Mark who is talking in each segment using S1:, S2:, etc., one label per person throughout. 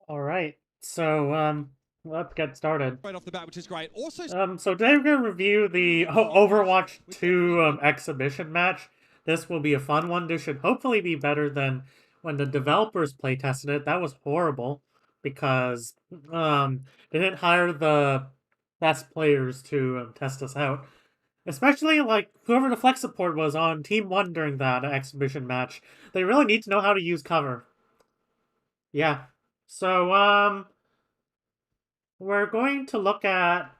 S1: All right. So, let's get started.
S2: Right off the bat, which is great. Also,
S1: So today we're gonna review the Overwatch 2 exhibition match. This will be a fun one. This should hopefully be better than when the developers play tested it. That was horrible because they didn't hire the best players to test us out. Especially like whoever the flex support was on Team 1 during that exhibition match. They really need to know how to use cover. Yeah. So, we're going to look at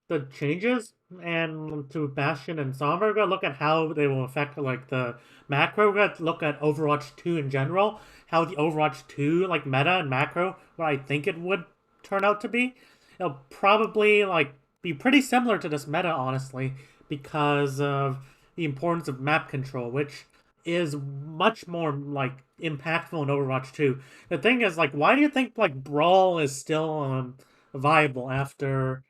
S1: the changes and to Bastion and Sombra. We're going to look at how they will affect like the macro. We're going to look at Overwatch 2 in general, how the Overwatch 2 like meta and macro, what I think it would turn out to be. It'll probably like be pretty similar to this meta, honestly, because of the importance of map control, which is much more like impactful in Overwatch 2. The thing is, like, why do you think like Brawl is still viable after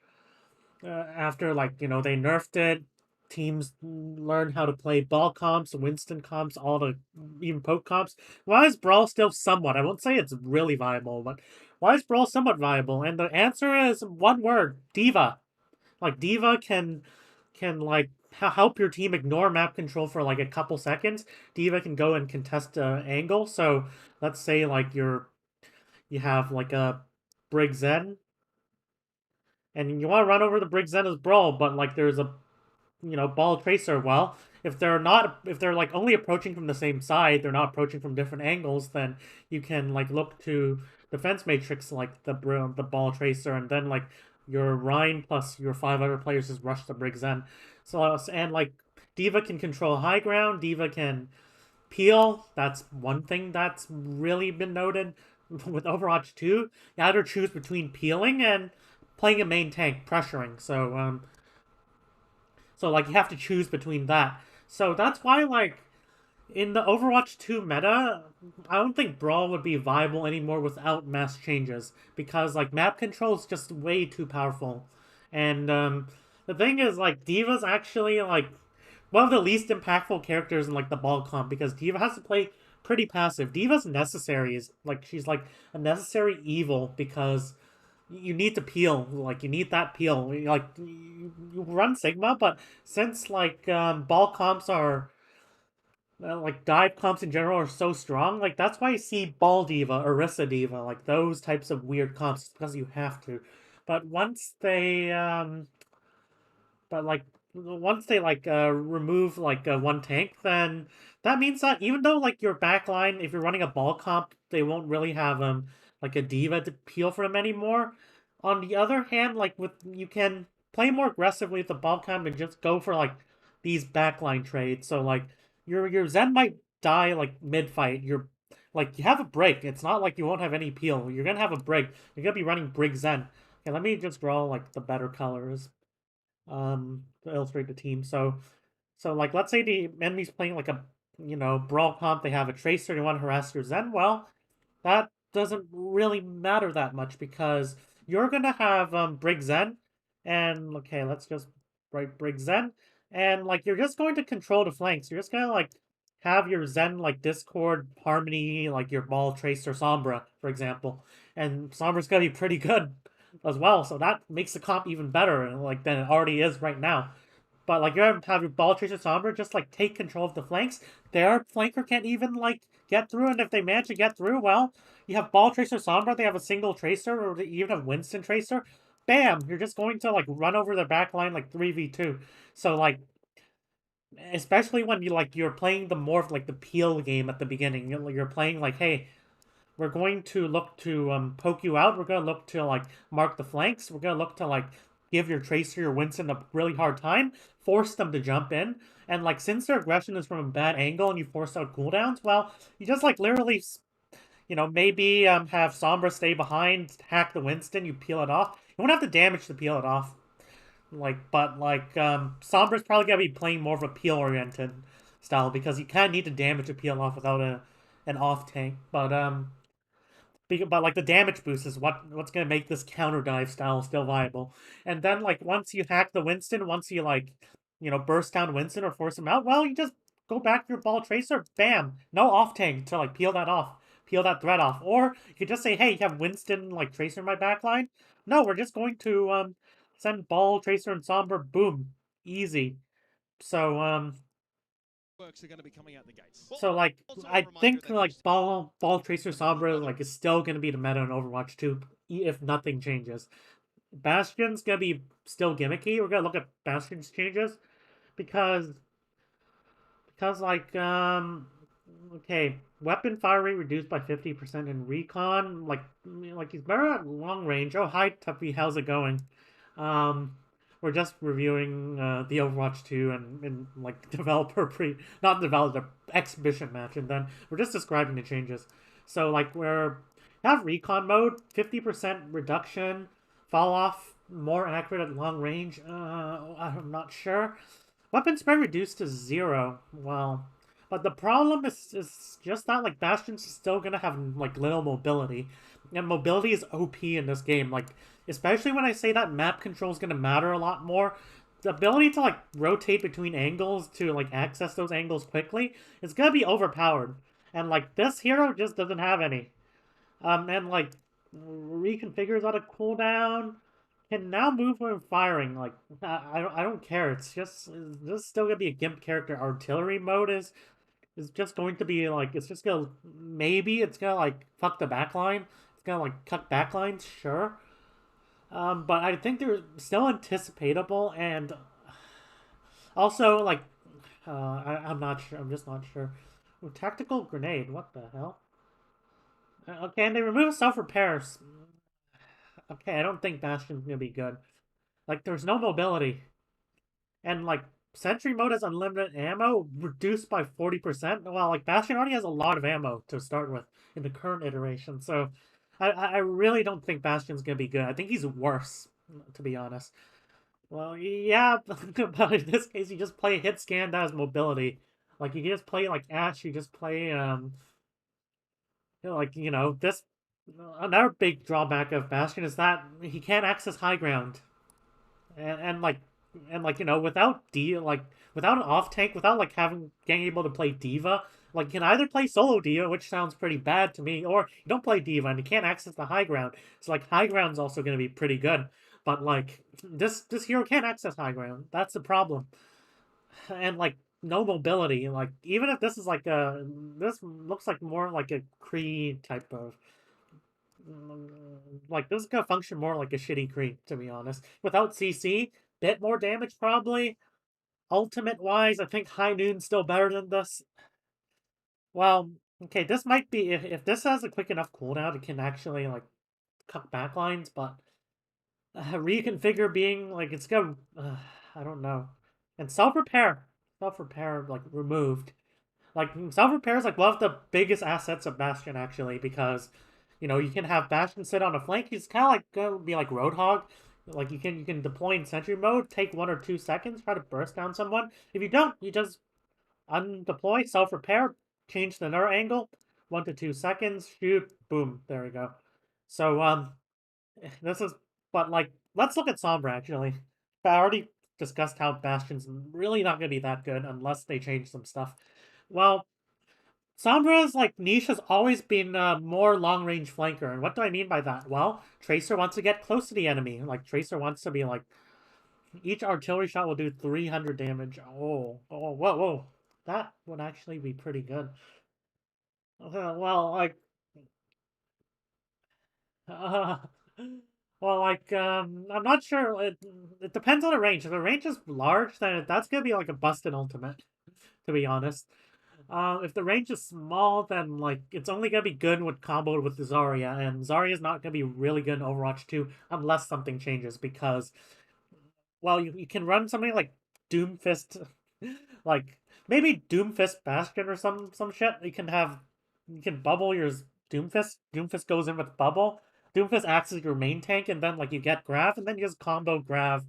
S1: like they nerfed it. Teams learned how to play ball comps, Winston comps, all the even poke comps. Why is Brawl still somewhat? I won't say it's really viable, but why is Brawl somewhat viable? And the answer is one word: Diva. Like Diva can like help your team ignore map control for like a couple seconds. Diva can go and contest angle. So let's say like you have like a Brig Zen and you want to run over the Brig Zen's Brawl, but like there's a ball tracer. Well, if they're like only approaching from the same side, they're not approaching from different angles, then you can like look to defense matrix like the ball tracer, and then like your Rhine plus your 5 other players just rush the Brig Zen. So and like Diva can control high ground, Diva can peel. That's one thing that's really been noted with Overwatch 2. You either choose between peeling and playing a main tank, pressuring. So like you have to choose between that. So that's why like in the Overwatch 2 meta, I don't think Brawl would be viable anymore without mass changes because like map control is just way too powerful. And the thing is like Diva's actually like one of the least impactful characters in like the ball comp because Diva has to play pretty passive. Diva's necessary is like she's like a necessary evil because you need to peel. Like you need that peel. Like you run Sigma, but since like ball comps are like dive comps in general are so strong, like that's why you see Ball Diva, Orisa Diva, like those types of weird comps because you have to. But once they like remove like one tank, then that means that even though like your backline, if you're running a ball comp, they won't really have like a diva to peel for them anymore. On the other hand, like with you can play more aggressively with the ball comp and just go for like these backline trades. So like your Zen might die like mid fight. You're like you have a break. It's not like you won't have any peel. You're gonna have a break. You're gonna be running Brig Zen. Okay, let me just draw like the better colors to illustrate the team. So like let's say the enemy's playing like a brawl comp, they have a tracer, they want to harass your Zen. Well, that doesn't really matter that much because you're gonna have Brig Zen, and okay, let's just write Brig Zen, and like you're just going to control the flanks. You're just gonna like have your Zen like Discord Harmony, like your ball tracer Sombra, for example, and Sombra's gonna be pretty good as well. So that makes the comp even better, like than it already is right now. But like you have your ball chaser Sombra just like take control of the flanks. Their flanker can't even like get through, and if they manage to get through, well, you have ball tracer Sombra. They have a single tracer, or they even have Winston tracer. Bam! You're just going to like run over their back line like 3v2. So like especially when you're playing the more of like the peel game at the beginning. You're playing like, hey, we're going to look to poke you out. We're going to look to like mark the flanks. We're going to look to like give your Tracer, your Winston a really hard time, force them to jump in. And like since their aggression is from a bad angle and you force out cooldowns, well, you just like literally, maybe have Sombra stay behind, hack the Winston, you peel it off. You won't have the damage to peel it off. But Sombra's probably gonna be playing more of a peel oriented style because you kind of need the damage to peel off without an off tank. But like the damage boost is what's gonna make this counter dive style still viable. And then like once you hack the Winston, once you like burst down Winston or force him out, well you just go back to your ball tracer, bam, no off tank to like peel that off. peel that threat off. Or you could just say, hey, you have Winston like Tracer in my backline. No, we're just going to send Ball, Tracer, and Sombra. Boom, easy. So
S2: works are going to be coming out the gates.
S1: so like I think like Ball, Tracer, Sombra like is still gonna be the meta in Overwatch 2 if nothing changes. Bastion's gonna be still gimmicky. We're gonna look at Bastion's changes because like okay, weapon fire rate reduced by 50% in recon. Like he's better at long range. Oh hi Tuffy, how's it going? Um we're just reviewing the Overwatch 2 and like developer pre not developer exhibition match, and then we're just describing the changes. So like we're have recon mode, 50% reduction, fall off more accurate at long range. I'm not sure. Weapon spread reduced to 0. Well, but the problem is just that like Bastion's still gonna have like little mobility, and mobility is OP in this game. Like especially when I say that map control is gonna matter a lot more. The ability to like rotate between angles to like access those angles quickly is gonna be overpowered, and like this hero just doesn't have any. And like reconfigures out of cooldown. Can now move when firing. Like I don't care. It's just still gonna be a gimp character. Artillery mode is just going to be like it's just gonna maybe it's gonna like fuck the backline. It's gonna like cut backlines, sure. But I think they're still anticipatable, and also like I'm not sure. I'm just not sure. Ooh, tactical grenade. What the hell? Okay, and they remove self repairs. Okay, I don't think Bastion's gonna be good. Like, there's no mobility. And, like, Sentry mode has unlimited ammo, reduced by 40%. Well, like, Bastion already has a lot of ammo to start with in the current iteration. So, I really don't think Bastion's gonna be good. I think he's worse, to be honest. Well, yeah, but in this case, you just play hit scan that has mobility. Like, you just play, like, Ash, you just play, like, this... Another big drawback of Bastion is that he can't access high ground. And like without without an off tank, without like getting able to play diva, like you can either play solo diva, which sounds pretty bad to me, or you don't play diva and you can't access the high ground. So like high ground's also going to be pretty good, but like this hero can't access high ground. That's the problem. And like no mobility. Like even if this is like a this looks like more like a Kree type of like this is gonna function more like a shitty creep, to be honest. Without CC, bit more damage probably. Ultimate wise, I think High Noon's still better than this. Well, okay, this might be if this has a quick enough cooldown, it can actually like cut backlines, but reconfigure being like it's gonna I don't know. And self repair like removed. Like self repair is like one of the biggest assets of Bastion actually, because you can have Bastion sit on a flank. He's kind of like gonna be like Roadhog. Like you can deploy in sentry mode, take 1 or 2 seconds, try to burst down someone. If you don't, you just undeploy, self repair, change the another angle, 1 to 2 seconds, shoot, boom, there we go. So this is but like let's look at Sombra actually. I already discussed how Bastion's really not gonna be that good unless they change some stuff. Well, Sombra's like niche has always been more long range flanker, and what do I mean by that? Well, Tracer wants to get close to the enemy. Like Tracer wants to be like each artillery shot will do 300 damage. Whoa, that would actually be pretty good. Well, like, uh, I'm not sure. It depends on the range. If the range is large, then that's gonna be like a busted ultimate, to be honest. If the range is small, then like it's only gonna be good with comboed with Zarya, and Zarya's not gonna be really good in Overwatch 2 unless something changes, because well, you can run something like Doomfist, like maybe Doomfist Bastion or some shit. You can bubble your Doomfist. Doomfist goes in with bubble. Doomfist acts as your main tank, and then like you get Grav, and then you just combo Grav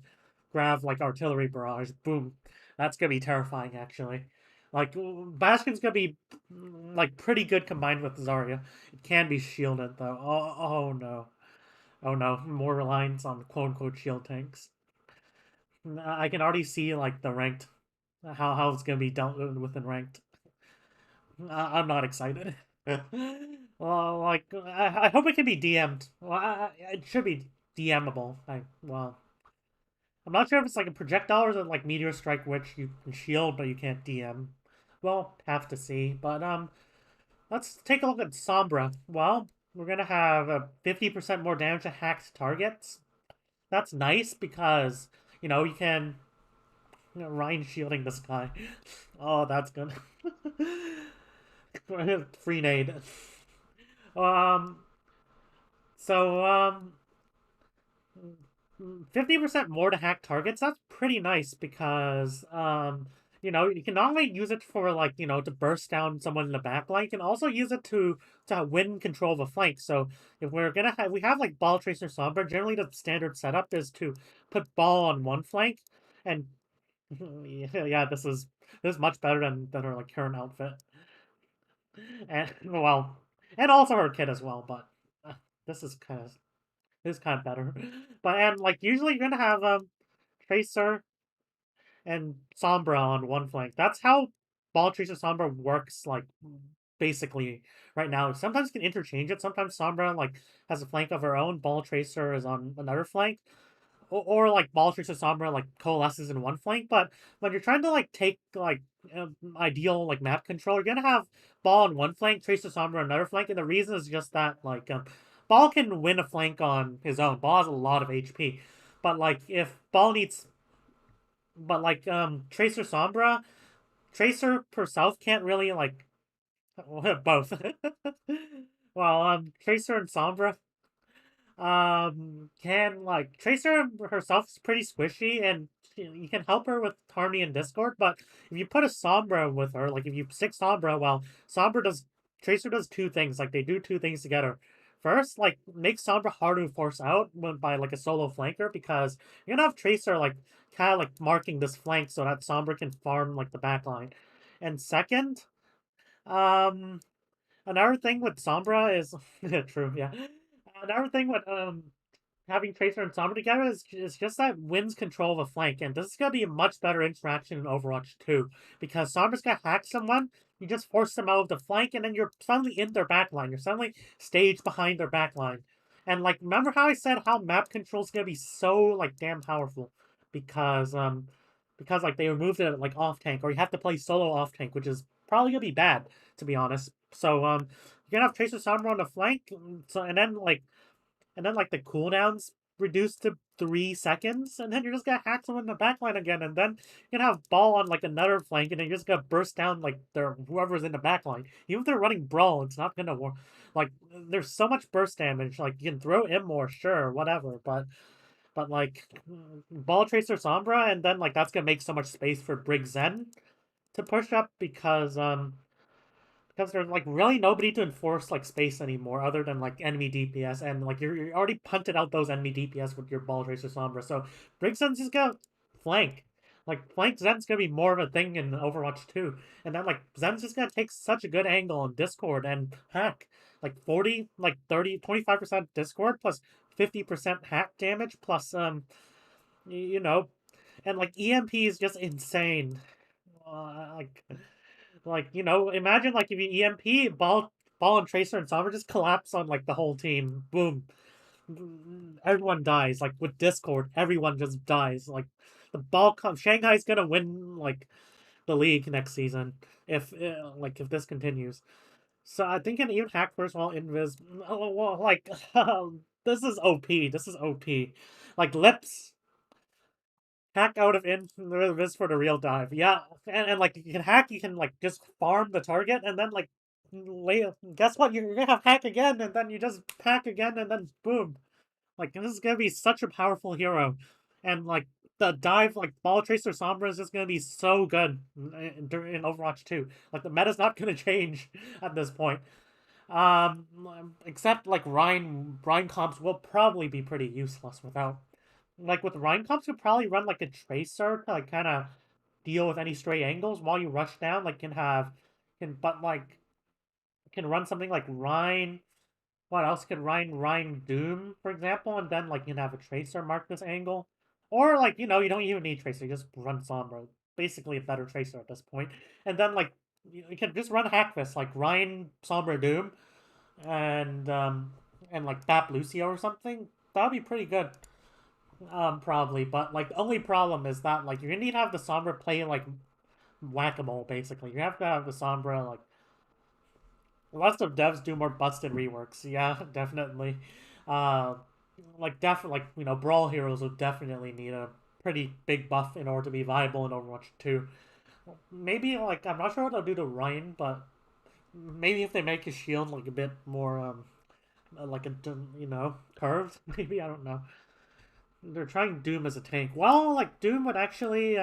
S1: like artillery barrage. Boom, that's gonna be terrifying actually. Like Bastion's gonna be like pretty good combined with Zarya. It can be shielded though. Oh no. Oh no, more reliance on quote unquote shield tanks. I can already see like the ranked how it's gonna be dealt with in ranked. I'm not excited. Well, like I hope it can be DM'd. Well, it should be DMable. Well, I'm not sure if it's like a projectile or is it like meteor strike, which you can shield but you can't DM. Well, have to see. But let's take a look at Sombra. Well, we're gonna have a 50% more damage to hacked targets. That's nice because you can Ryan shielding this guy. Oh, that's good. Free nade. Um. So 50% more to hack targets, that's pretty nice because you can not only use it for like, to burst down someone in the back line, you can also use it to win control of a flank. So if we have like ball tracer sombra, generally the standard setup is to put ball on one flank and yeah, this is much better than her like current outfit. And well, and also her kit as well, but this is kind of this is kind of better. But and like usually you're gonna have Tracer and Sombra on one flank. That's how Ball Tracer Sombra works, like basically right now. Sometimes you can interchange it. Sometimes Sombra like has a flank of her own. Ball Tracer is on another flank. Like Ball Tracer Sombra like coalesces in one flank. But when you're trying to like take like ideal like map control, you're gonna have Ball on one flank, Tracer Sombra on another flank, and the reason is just that like Ball can win a flank on his own. Ball has a lot of HP. But like if Ball needs but like Tracer Sombra, Tracer herself can't really like both. Well, Tracer and Sombra can like Tracer herself is pretty squishy and you can help her with Harmony and Discord, but if you put a Sombra with her, like if you stick Sombra, well, Sombra does Tracer does two things, like they do two things together. First, like make Sombra hard to force out by like a solo flanker because you're gonna have Tracer like kind of like marking this flank so that Sombra can farm like the back line. And second, um another thing with Sombra is true, yeah. Another thing with having Tracer and Sombra together is just that wins control of a flank, and this is gonna be a much better interaction in Overwatch 2. Because Sombra's gonna hack someone, you just force them out of the flank, and then you're suddenly in their backline. You're suddenly staged behind their backline. And like remember how I said how map control is gonna be so like damn powerful? Because like they removed it like off tank, or you have to play solo off tank, which is probably gonna be bad, to be honest. So you're gonna have Tracer Sombra on the flank, so and then the cooldowns reduced to 3 seconds, and then you're just gonna hack someone in the backline again, and then you're gonna have ball on like another flank, and then you're just gonna burst down like their whoever's in the backline. Even if they're running brawl, it's not gonna work. Like there's so much burst damage. Like you can throw in more, sure, whatever, but like ball tracer Sombra, and then like that's gonna make so much space for Brig Zen to push up because there's like really nobody to enforce like space anymore other than like enemy DPS, and like you're already punted out those enemy DPS with your ball tracer Sombra. So Brig Zen's just gonna flank. Like flank Zen's gonna be more of a thing in Overwatch 2. And then like Zen's just gonna take such a good angle on Discord and hack. Like 40, like 30, 25% Discord plus 50% hack damage plus you know, and like EMP is just insane. Like imagine like if you EMP ball and tracer and Sombra just collapse on like the whole team. Boom. Everyone dies. Like with Discord, everyone just dies. Like the ball comes Shanghai's gonna win like the league next season if this continues. So I think an even hack first while invis well, like this is OP. This is OP. Like lips hack out of invis for the real dive. Yeah, and like you can hack, you can like just farm the target, and then like guess what? You're gonna have hack again, and then you just hack again, and then boom. Like this is gonna be such a powerful hero, and like the dive, like Ball Tracer Sombra is just gonna be so good in Overwatch 2. Like the meta's not gonna change at this point. Except like Rhine comps will probably be pretty useless without like with Rhine comps, you probably run like a tracer to like kind of deal with any stray angles while you rush down. Like can run something like Rhine. What else could Rhine Doom, for example, and then like you can have a tracer mark this angle, or like you don't even need tracer, you just run Sombra, basically a better tracer at this point, and then like you can just run Hackfist like Rhine Sombra Doom, and like Bap Lucio or something, that'd be pretty good. Probably, but like the only problem is that like you're gonna need to have the Sombra play like whack-a-mole basically. You have to have the Sombra like lots of devs do more busted reworks. Yeah, definitely. Uh, like Brawl heroes would definitely need a pretty big buff in order to be viable in Overwatch 2. Maybe like I'm not sure what they'll do to Ryan, but maybe if they make his shield like a bit more like a curved, maybe I don't know. They're trying Doom as a tank. Well, like Doom would actually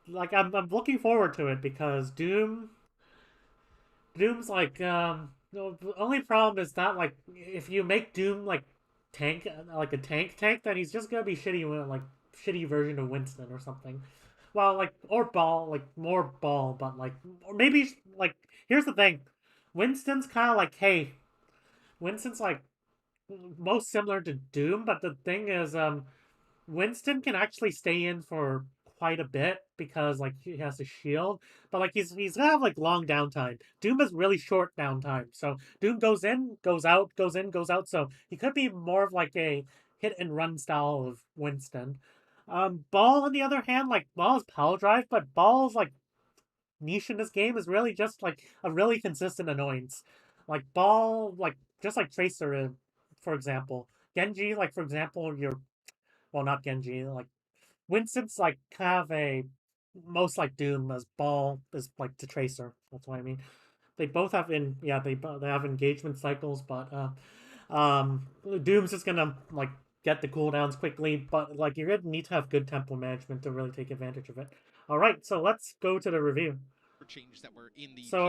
S1: like I'm looking forward to it because Doom's like the only problem is that like if you make Doom like tank like a tank, then he's just gonna be shitty like shitty version of Winston or something. Well, like or ball like more ball, but like or maybe like here's the thing, Winston's kind of like hey, Winston's like most similar to Doom, but the thing is Winston can actually stay in for quite a bit because like he has a shield, but like he's gonna have like long downtime. Doom has really short downtime, so Doom goes in, goes out, goes in, goes out. So he could be more of like a hit and run style of Winston. Ball on the other hand, like Ball is power drive, but Ball's like niche in this game is really just like a really consistent annoyance. Like Ball, like just like Tracer, for example. Genji, like for example, you're well, not Genji. Like Winston's like kind of a most like Doom as Ball is like the Tracer. That's what I mean. They both have they have engagement cycles, but Doom's just gonna like get the cooldowns quickly, but like you're gonna need to have good tempo management to really take advantage of it. All right, so let's go to the review.
S2: Changes that were in the
S1: So
S2: PvP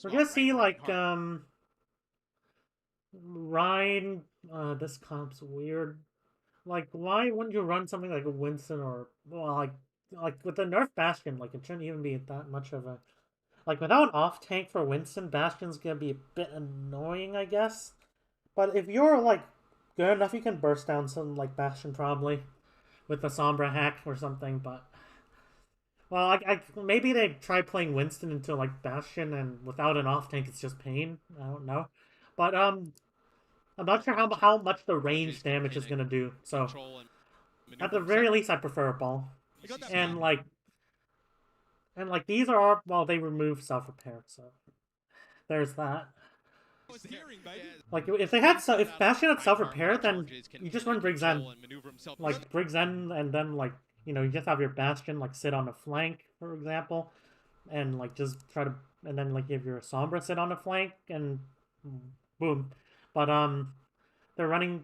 S1: we're gonna see like
S2: Reinhardt.
S1: Ryan. This comp's weird. Like, why wouldn't you run something like a Winston or well, like with the nerf Bastion? Like, it shouldn't even be that much of a like without an off tank for Winston. Bastion's gonna be a bit annoying, I guess. But if you're like good enough, you can burst down some like Bastion probably with the Sombra hack or something. But well, maybe they try playing Winston into like Bastion, and without an off tank, it's just pain. I don't know, but I'm not sure how much the range damage is gonna do. So at the very least, I prefer a ball. And like these are well, they remove self repair, so there's that. Like if they had if Bastion had self repair, then you just run Briggs N. Like Briggs N, and then like you just have your Bastion like sit on a flank, for example, and like just try to and then like if your Sombra sit on a flank and boom. But they're running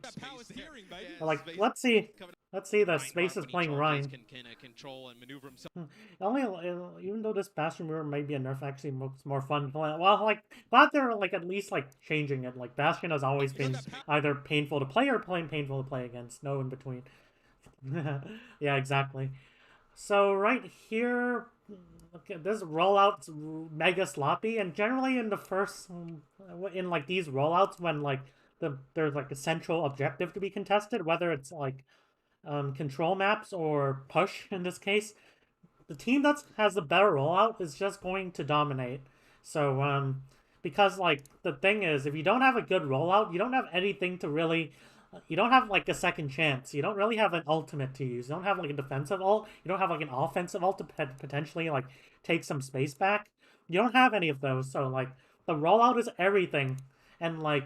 S1: like let's see the space is playing Ryan. Only even though this Bastion mirror might be a nerf, actually looks more fun to play. Well, like glad they're like at least like changing it. Like Bastion has always been either painful to play or painful to play against. No in between. Yeah, exactly. So right here, okay, this rollout's mega sloppy, and generally in the first, in like these rollouts when like there's like a central objective to be contested, whether it's like control maps or push in this case, the team that has the better rollout is just going to dominate. So because like the thing is, if you don't have a good rollout, you don't have anything to really. You don't have like a second chance. You don't really have an ultimate to use. You don't have like a defensive ult. You don't have like an offensive ult to potentially like take some space back. You don't have any of those. So like the rollout is everything. And like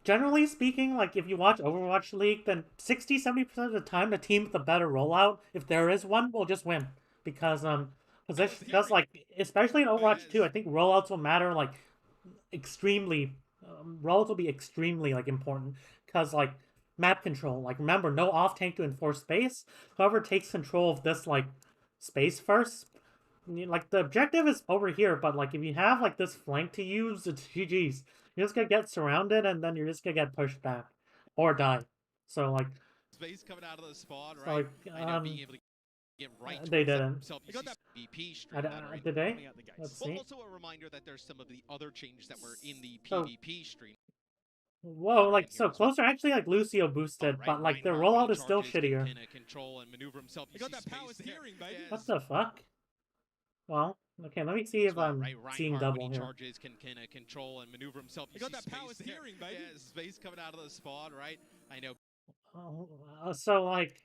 S1: generally speaking, like if you watch Overwatch League, then 60-70% of the time the team with the better rollout, if there is one, will just win. Because position because like especially in Overwatch 2, I think rollouts will matter like extremely rollouts will be extremely like important because like map control, like remember no off tank to enforce space. Whoever takes control of this like space first, like the objective is over here, but like if you have like this flank to use, it's GG's. You're just gonna get surrounded and then you're just gonna get pushed back or die. So like
S2: space coming out of the spawn,
S1: so,
S2: right?
S1: like
S2: I know being able to get right
S1: they
S2: towards
S1: didn't.
S2: himself. You got that VP stream
S1: Did they?
S2: coming out the gates.
S1: Let's
S2: Well,
S1: see.
S2: also a reminder that there's some of the other changes that were in the
S1: So
S2: PvP stream.
S1: whoa, like so closer actually like Lucio boosted, but like the rollout is still shittier.
S2: Control and maneuver himself. You got that power steering, baby.
S1: What the fuck? Well, Okay, let me see if
S2: well,
S1: I'm
S2: right?
S1: seeing
S2: Reinhardt, when
S1: double
S2: he
S1: here.
S2: charges, can control and maneuver himself.
S3: You got that power
S2: Space there.
S3: steering, baby.
S2: Yeah, space coming out of the spawn, right? I know.
S1: So like,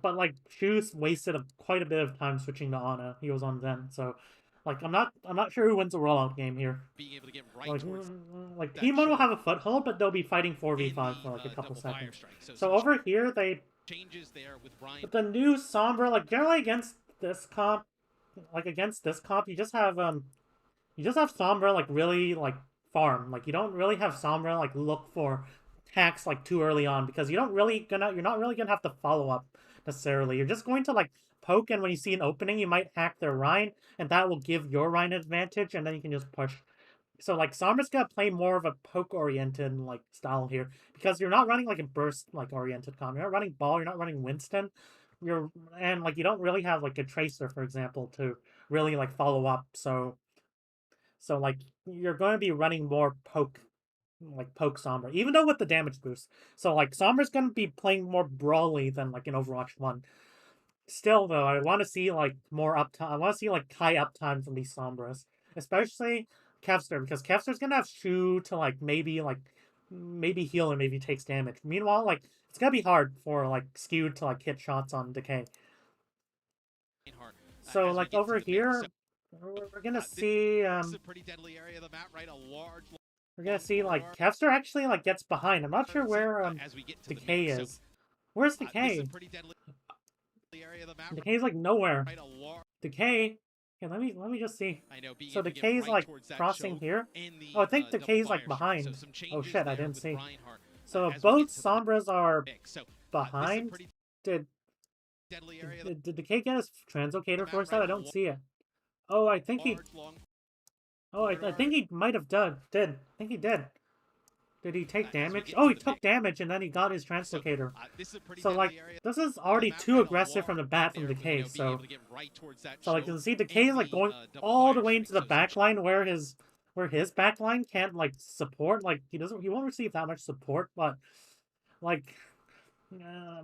S1: but like Shoes wasted quite a bit of time switching to Ana. He was on Zen, so like I'm not sure who wins the rollout game here.
S2: Being able to get right
S1: Like,
S2: towards
S1: like
S2: that
S1: Team One will
S2: choke
S1: have a foothold, but they'll be fighting
S2: in
S1: 4v5
S2: the
S1: for like a couple
S2: double fire
S1: seconds.
S2: strike. So
S1: So
S2: some
S1: over here they,
S2: changes there with Ryan.
S1: but the new Sombra, like generally against this comp, you just have Sombra like really like farm. Like you don't really have Sombra like look for hacks like too early on because you're not really gonna have to follow up necessarily. You're just going to like poke, and when you see an opening, you might hack their Rhine, and that will give your Rhine an advantage, and then you can just push. So like Sombra's gonna play more of a poke oriented like style here because you're not running like a burst like oriented comp. You're not running ball. You're not running Winston. You're and like you don't really have like a tracer, for example, to really like follow up. So like you're going to be running more poke, like poke Sombra, even though with the damage boost. So like Sombra's going to be playing more brawly than like in Overwatch 1. Still though, I want to see like more uptime. I want to see like high uptime from these Sombras, especially Kevster, because Kevster's going to have Shu to like maybe heal and maybe takes damage. Meanwhile, like it's going to be hard for like Skewed to like hit shots on Decay. So like over here, we're gonna see
S2: This is a pretty deadly area of the map, right? A large.
S1: we're gonna see like Kevster actually like gets behind. I'm not sure where
S2: as we get to
S1: Decay
S2: the mix.
S1: is. Where's
S2: This is
S1: Decay?
S2: a pretty deadly area of the map.
S1: Decay's like nowhere.
S2: Right, a large.
S1: Decay. Okay, let me just see.
S2: I know.
S1: So Decay's like crossing here. Oh, I think Decay's like behind. Oh shit, I didn't see. So both Sombras are behind. Did Decay get his translocator forced out? I don't see it. Oh, I think he. Oh, I think he might have done. I think he did. Did he take damage? Oh, he took damage and then he got his translocator. So like, this is already too aggressive from the bat from Decay. So like, you can see Decay is like going all the way into the backline where his backline can't like support. Like he won't receive that much support, like.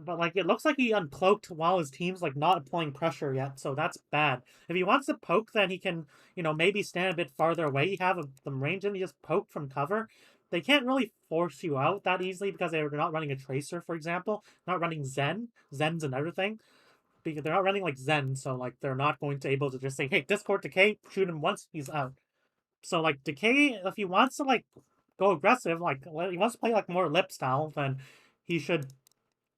S1: But like it looks like he uncloaked while his team's like not applying pressure yet, so that's bad. If he wants to poke, then he can, maybe stand a bit farther away. You have them range and you just poke from cover. They can't really force you out that easily because they're not running a tracer, for example. Not running Zens and everything. Because they're not running like Zen, so like they're not going to able to just say, hey, Discord Decay, shoot him once, he's out. So like Decay, if he wants to like go aggressive, like he wants to play like more lip style, then he should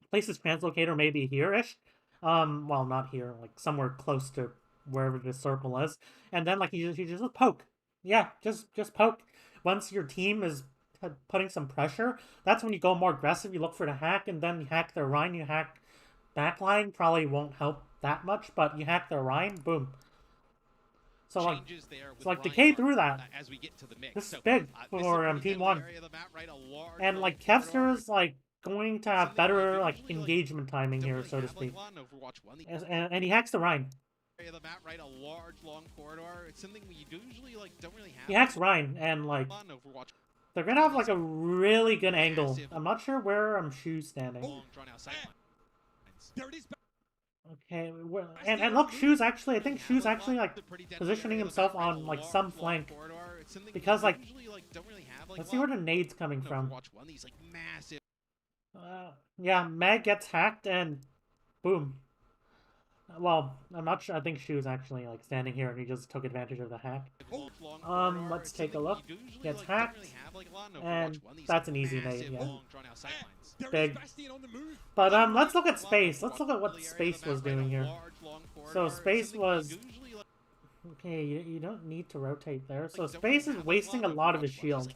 S1: place his translocator maybe here-ish. Well, not here, like somewhere close to wherever the circle is. And then like you just poke. Yeah, just poke. Once your team is putting some pressure, that's when you go more aggressive. You look for the hack, and then you hack their Rhine, you hack backline. Probably won't help that much, but you hack their Rhine, boom. So like Decay through that.
S2: As we get to the mix.
S1: This is big for Team 1. And like Kevster's like going to have better like engagement timing here, so to speak. And he hacks the Rhine.
S2: Area of the map, right? A large, long corridor. It's something we usually like don't really have.
S1: He hacks Rhine, and like they're gonna have like a really good angle. I'm not sure where Shu's standing.
S3: There it is.
S1: Okay, and look, Shu's actually, I think Shu's actually like positioning himself on like some flank because like let's see where the nade's coming from. Yeah, Mag gets hacked and boom. Well, I'm not sure. I think Shu's actually like standing here and he just took advantage of the hack. Let's take a look. Gets hacked, and that's an easy nade. Yeah, big. But let's look at Space. Let's look at what Space was doing here. So Space was. Okay, you don't need to rotate there. So Space is wasting a lot of his shield.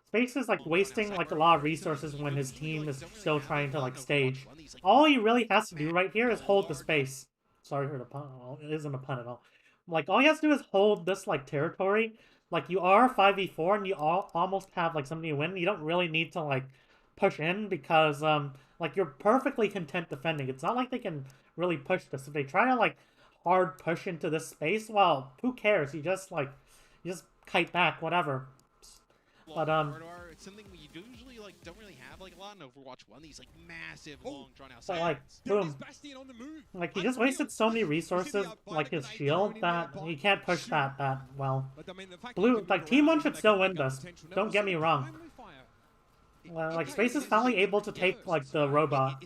S1: Space is like wasting like a lot of resources when his team is still trying to like stage. All he really has to do right here is hold the space. Sorry for the pun. Well, it isn't a pun at all. Like all he has to do is hold this like territory. Like you are 5v4 and you almost have like something to win. You don't really need to like push in because like you're perfectly content defending. It's not like they can really push this. If they try to like hard push into this space, well, who cares? You just kite back, whatever. But
S2: It's something we usually like don't really have like a lot in Overwatch 1. These like massive, long, drawn-out
S1: But like,
S2: segments.
S1: boom. Like he just wasted so many resources, like his shield, that he can't push that well. Blue, like Team 1 should still win this. Don't get me wrong. Like Space is finally able to take like the robot.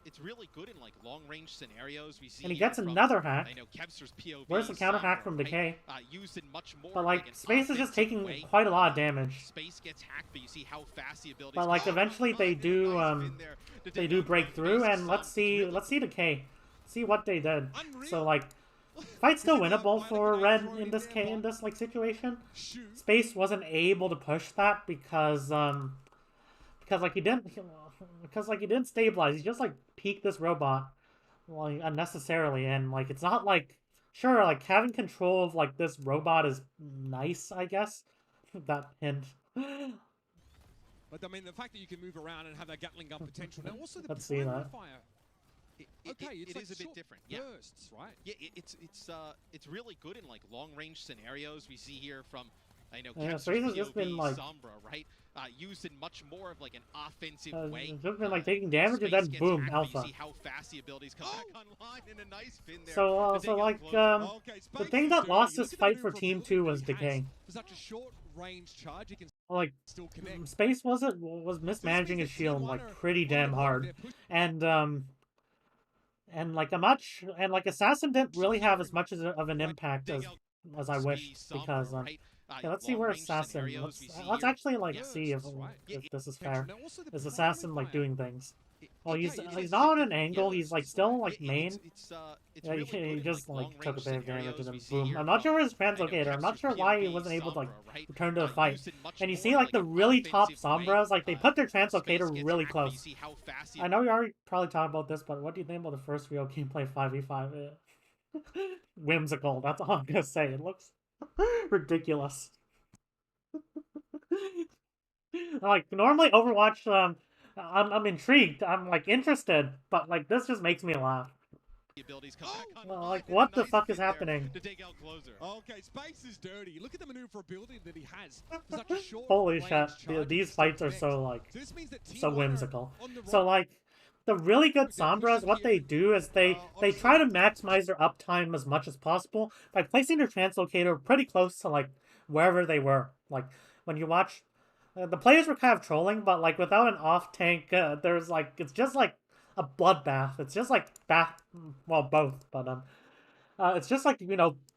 S2: It's really good in like long range scenarios. We see
S1: And he gets another hack.
S2: I know Kevster's POV.
S1: Where's the counter hack from
S2: right?
S1: Decay?
S2: Used in much more
S1: But like
S2: an
S1: Space is just taking
S2: way.
S1: quite a lot of damage.
S2: Space gets hacked, but you see how fast the abilities.
S1: But like eventually they do break through, and let's see Decay. See what they did. So like fight's still winnable for Red in this like situation. Space wasn't able to push that because like he didn't stabilize. He just like peeked this robot like unnecessarily, and like it's not like sure like having control of like this robot is nice, I guess. That hint.
S3: But I mean, the fact that you can move around and have that Gatling gun potential. Now, also the
S1: Let's see that.
S3: fire. It's
S2: it
S3: like
S2: is a bit different. Yeah,
S3: bursts, right?
S2: Yeah, it's really good in like long range scenarios. We see here from I know
S1: Yeah,
S2: Kevster's
S1: Space has
S2: POV,
S1: just been like
S2: Sombra, right? Used in much more of like an offensive way.
S1: Just been like taking damage and then boom,
S2: hacked,
S1: alpha.
S2: You see how fast the abilities come back online in a nice spin there.
S1: So like the thing that lost this fight for Team 2 was Decay.
S3: For such a short range charge, you can
S1: Like
S3: still connect.
S1: Space was mismanaging his shield like pretty damn hard, and like Assassin didn't really have as much of an impact as I wished, because yeah, let's see where Assassin. Let's actually like see if this is fair. Is Assassin like doing things? Well, he's not on an angle. He's like still like main. Yeah, he just like took a bit of damage and then boom. I'm not sure where his translocator. I'm not sure why he wasn't able to like return to the fight. And you see like the really top Sombras, like they put their translocator really close. I know you already probably talked about this, but what do you think about the first real gameplay 5v5? Whimsical. That's all I'm gonna say. It looks ridiculous. Like normally Overwatch, I'm intrigued. I'm like interested, but like this just makes me laugh. Well, like what the fuck is happening?
S3: Okay, Space is dirty. Look at the maneuverability that he has. For such a short
S1: Holy
S3: range
S1: shit!
S3: charge,
S1: These fights are so like
S3: so this means that
S1: so
S3: T1 are
S1: whimsical.
S3: on the
S1: So
S3: right.
S1: like the really good Sombras, what they do is they try to maximize their uptime as much as possible by placing their translocator pretty close to like wherever they were. Like when you watch, the players were kind of trolling, but like without an off tank, there's like it's just like a bloodbath. It's just like well both, but it's just like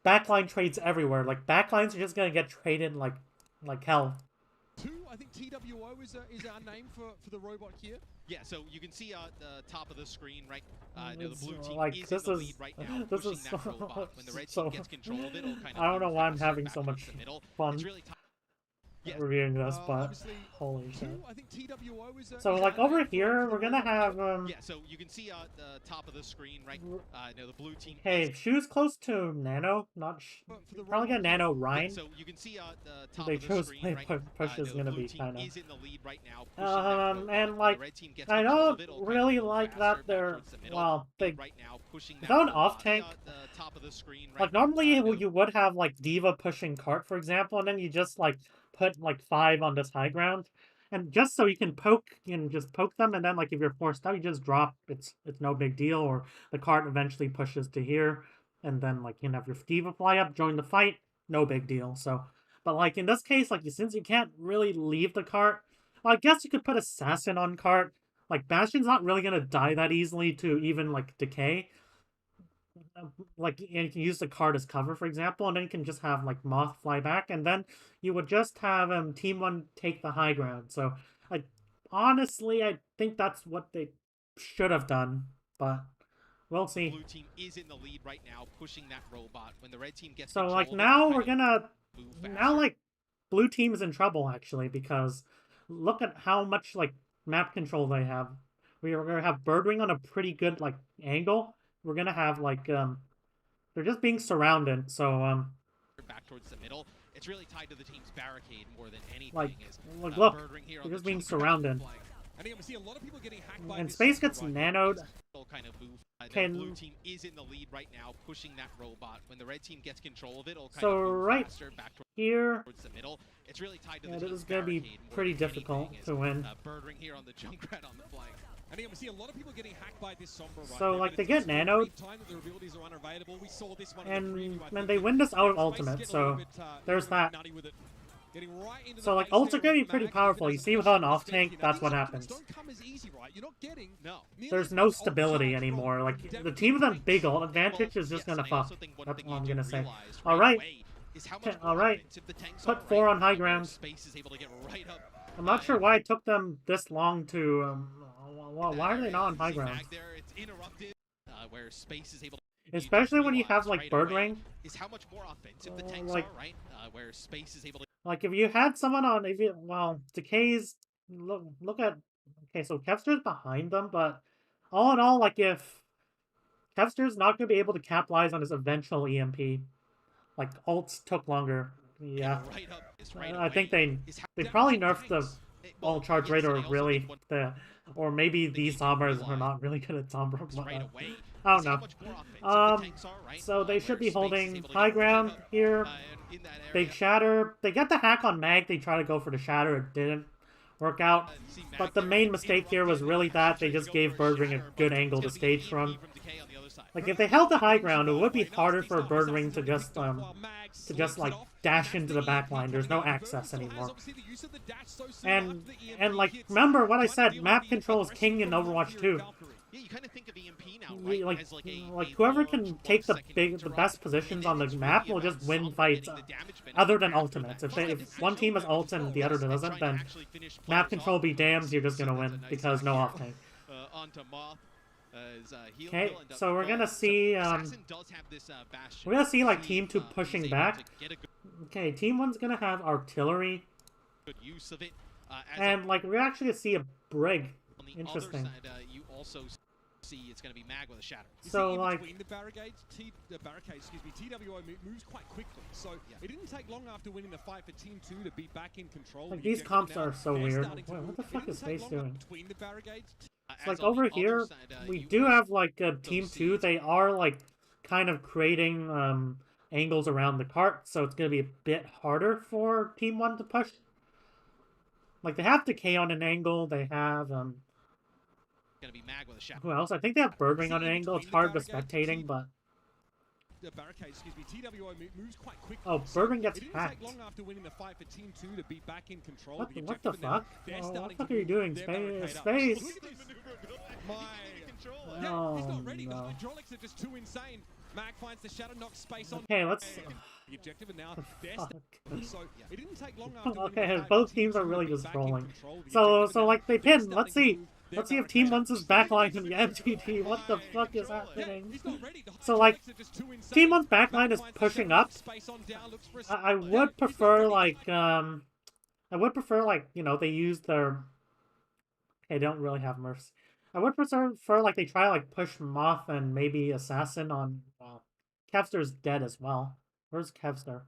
S1: backline trades everywhere. Like backlines are just gonna get traded like hell.
S3: I think TWO is our name for the robot here.
S2: Yeah, so you can see the top of the screen, right? The blue team
S1: like,
S2: is
S1: this
S2: in the
S1: is-
S2: lead right now,
S1: this
S2: pushing
S1: is
S2: that
S1: so-
S2: robot. When the red
S1: so-
S2: team gets control of it, it'll kind of
S1: I don't know
S2: move
S1: why I'm
S2: faster
S1: having
S2: back
S1: so
S2: towards
S1: much
S2: the middle.
S1: fun
S2: It's really yeah.
S1: reviewing this, but
S3: Obviously,
S1: holy shit.
S3: I think TWO is
S1: So like
S3: our
S1: over
S3: name
S1: here,
S3: for
S1: we're
S3: the
S1: gonna
S3: robot here.
S1: have
S2: Yeah, so you can see the top of the screen, right? The blue team.
S1: Hey, Shoe's close to Nano, not
S3: For the
S1: probably got
S3: robot
S1: Nano
S2: Yeah,
S1: Rhine.
S2: so you can see the top
S1: They
S2: of the
S1: chose
S2: screen, right?
S1: push is
S2: The
S1: gonna
S2: blue
S1: be
S2: team
S1: kind of.
S2: is in the lead right now, pushing that robot.
S1: And
S2: When
S1: like
S2: the red team gets
S1: I
S2: control
S1: don't
S2: of it, it'll kind
S1: really
S2: of move
S1: like
S2: faster
S1: that
S2: back
S1: they're
S2: towards the middle.
S1: well they
S2: Right now, pushing that
S1: without an
S2: robot.
S1: off tank.
S2: The top of the screen, right?
S1: Like normally you would have like Diva pushing cart, for example, and then you just like put like 5 on this high ground, and just so you can just poke them, and then like if you're forced out, you just drop. It's no big deal. Or the cart eventually pushes to here, and then like you can have your Diva fly up, join the fight, no big deal. So, but like in this case, like since you can't really leave the cart, well, I guess you could put Assassin on cart. Like Bastion's not really gonna die that easily to even like Decay. Like, and you can use the card as cover, for example, and then you can just have like Moth fly back, and then you would just have Team 1 take the high ground. So I honestly I think that's what they should have done, but we'll see.
S2: Blue team is in the lead right now, pushing that robot. When the red team gets
S1: So
S2: control
S1: like
S2: of it,
S1: now
S2: it'll
S1: we're
S2: kind
S1: gonna
S2: of move
S1: now
S2: faster.
S1: like blue team is in trouble actually, because look at how much like map control they have. We're gonna have Birdwing on a pretty good like angle. We're gonna have like they're just being surrounded, so
S2: back towards the middle. It's really tied to the team's barricade more than anything.
S1: like look,
S2: Birdwing here
S1: they're
S2: on
S1: just
S2: the
S1: being
S2: jump
S1: surrounded.
S3: I think I'm see a lot of people getting hacked by
S1: And
S3: this
S1: Space
S3: Sombra
S1: gets
S3: right
S1: nanoed.
S2: It'll kind of move.
S1: Okay,
S2: The blue team is in the lead right now, pushing that robot. When the red team gets control of it, it'll kind
S1: So
S2: of move
S1: right
S2: faster back
S1: here,
S2: towards the middle. It's really tied to
S1: Yeah,
S2: the
S1: this is gonna be
S2: barricade more
S1: pretty
S2: than
S1: difficult
S2: anything,
S1: to win.
S2: Bird ring here on the Junkrat on the flank.
S3: And again, we see a lot of people getting hacked by this Sombra right
S1: So,
S3: there,
S1: like,
S3: but
S1: they
S3: it
S1: get
S3: does feel
S1: nanoed,
S3: brief time that their abilities are unavailable. We saw this one in the preview, I
S1: and
S3: think,
S1: they win this out of
S3: Space is
S1: ultimate,
S3: getting a little
S1: so
S3: bit,
S1: there's
S3: a little
S1: that.
S3: bit nutty with it. Getting right into
S1: So,
S3: the
S1: like,
S3: face
S1: ults
S3: there
S1: are gonna be
S3: of
S1: pretty
S3: Mag,
S1: powerful.
S3: even
S1: You
S3: as
S1: see
S3: a
S1: without an
S3: caution to
S1: off
S3: speak,
S1: tank,
S3: you know,
S1: that's
S3: these
S1: what
S3: ultimates
S1: happens.
S3: don't come as easy, right? You're not getting nearly
S1: There's
S3: as
S1: no
S3: much ult
S1: stability
S3: charge
S1: anymore.
S3: from
S1: Like, the
S3: Devin
S1: team with a
S3: Franks.
S1: big ult advantage is just
S2: Yes,
S1: gonna
S2: and I
S1: fuck.
S2: also think one
S1: That's
S2: thing
S1: all I'm
S2: they
S1: gonna
S2: do
S1: say.
S2: realize right
S1: Alright.
S2: away is how much more
S1: Alright.
S2: offensive the tanks
S1: Put
S2: are,
S1: 4
S2: right?
S1: on high
S2: Where
S1: ground.
S2: Space is able to get right up.
S1: I'm not sure why it took them this long to, why are they not on high
S2: See
S1: ground?
S2: Mag there, it's interrupted, where Space is able to
S1: Especially when you have, like,
S2: right
S1: bird
S2: away
S1: ring.
S2: is how much more offensive the tanks
S1: like-
S2: are, right? Where Space is able to
S1: Like, if you had someone on, well, Decay's, look at, okay, so Kevster's behind them, but all in all, like, if Kevster's not going to be able to capitalize on his eventual EMP, like, ults took longer, yeah.
S2: get right up is right
S1: I think
S2: away is how
S1: they
S3: Devin
S1: probably nerfed the
S3: Franks.
S1: ult charge rate,
S2: yes, and
S1: or
S2: I also
S1: really,
S2: think one
S1: or maybe
S2: thing
S1: these
S2: you do
S1: Sombras are
S2: realize
S1: not really good at Sombra,
S2: is
S1: but,
S2: right away
S1: I don't
S2: is how
S1: know.
S2: much more offensive the tanks are, right?
S1: So they should
S2: Where
S1: be
S2: Space is
S1: holding
S2: able to
S1: high
S2: get right
S1: ground
S2: up,
S1: here.
S2: and in that area.
S1: Big shatter. They get the hack on Mag. They try to go for the shatter. It didn't work out.
S2: See Mag
S1: But the
S2: there,
S1: main mistake here was
S2: interrupted,
S1: really
S2: and
S1: that they
S2: tries to
S1: just
S2: go
S1: gave
S2: for
S1: Bird Ring a
S2: shatter,
S1: good
S2: but
S1: angle to
S2: it's gonna be
S1: stage
S2: EMP
S1: run.
S2: from Decay on the other side.
S1: Like, if they held the high ground, it would be harder for a Bird Ring to just like dash into the back line. There's no access anymore. And like, remember what I said, map control is king in Overwatch 2.
S2: Yeah, you kind of think of EMP now,
S1: You-
S2: right?
S1: like,
S2: as
S1: like
S2: a
S1: whoever
S2: long
S1: can
S2: 12
S1: take the
S2: second
S1: best
S2: interrupt,
S1: positions
S2: and
S1: on
S2: then
S1: the
S2: it's
S1: map
S2: really
S1: will
S2: about
S1: just win
S2: Sombra
S1: fights,
S2: getting the damage benefit
S1: other than
S2: after
S1: ultimates.
S2: that.
S1: If one team has ult and the other doesn't, then map control be damned, you're just gonna win because no off tank.
S2: Onto Moth.
S1: Okay, so we're gonna see we're gonna see like team 2 pushing back. Okay, team 1's gonna have artillery,
S2: good use of it.
S1: and like we're actually gonna see a brig.
S2: On the
S1: Interesting.
S2: other side, you also see it's going to be Mag with a shatter.
S1: So like,
S3: between the barricades, TWO moves quite quickly. So it didn't take long after winning the fight for Team 2 to be back in control.
S1: like these comps are so weird. Wait, what the fuck is Space doing?
S3: Between the barricades,
S1: It's like over here, we do have like a Team 2. They are like kind of creating angles around the cart, so it's gonna be a bit harder for Team 1 to push. Like they have Decay on an angle. They have
S2: Going to be Mag with a shatter.
S1: who else? I think they have Bird Ring on an angle. It's hard with spectating, but
S3: the barricades, TWO moves quite quickly.
S1: oh, Bird Ring
S3: It
S1: gets
S3: didn't
S1: hacked.
S3: take long after winning the fight for Team 2 to be back in control.
S1: What the
S3: objective,
S1: fuck?
S3: and now they're
S1: Oh, what
S3: starting
S1: the fuck
S3: to
S1: are you
S3: move
S1: doing?
S3: their barricade up.
S1: Space?
S3: Look at this. My...
S1: Oh,
S3: Yeah, he's not ready. The
S1: no.
S3: hydraulics are just too insane. Mag finds the shadow, knocks Space on.
S1: Okay, let's.
S3: The objective, and now they're
S1: Fuck.
S3: so it didn't take long after winning
S1: Okay,
S3: the fight
S1: both
S3: for Team
S1: teams are
S3: 2 to
S1: really
S3: be
S1: just
S3: back in
S1: trolling.
S3: control. The
S1: So
S3: objective, and
S1: like they
S3: now
S1: pin.
S3: they're
S1: Let's
S3: starting
S1: see.
S3: to move their
S1: Let's see if Team
S3: barricade
S1: 1's
S3: up.
S1: backline in the MTT. What the fuck is
S3: Yeah,
S1: happening?
S3: he's not ready. The
S1: So, like,
S3: hydraulics are just too insane.
S1: Team 1's backline
S3: Mag
S1: is
S3: finds the
S1: pushing
S3: shadow,
S1: up.
S3: knocks Space on down, looks for a
S1: I
S3: sniper. Yeah,
S1: would
S3: he's not
S1: prefer
S3: ready.
S1: like I would prefer like, you know, they use their. They don't really have Murphs. I would prefer like they try like push Moth and maybe Assassin on. Kevster's dead as well. Where's Kevster?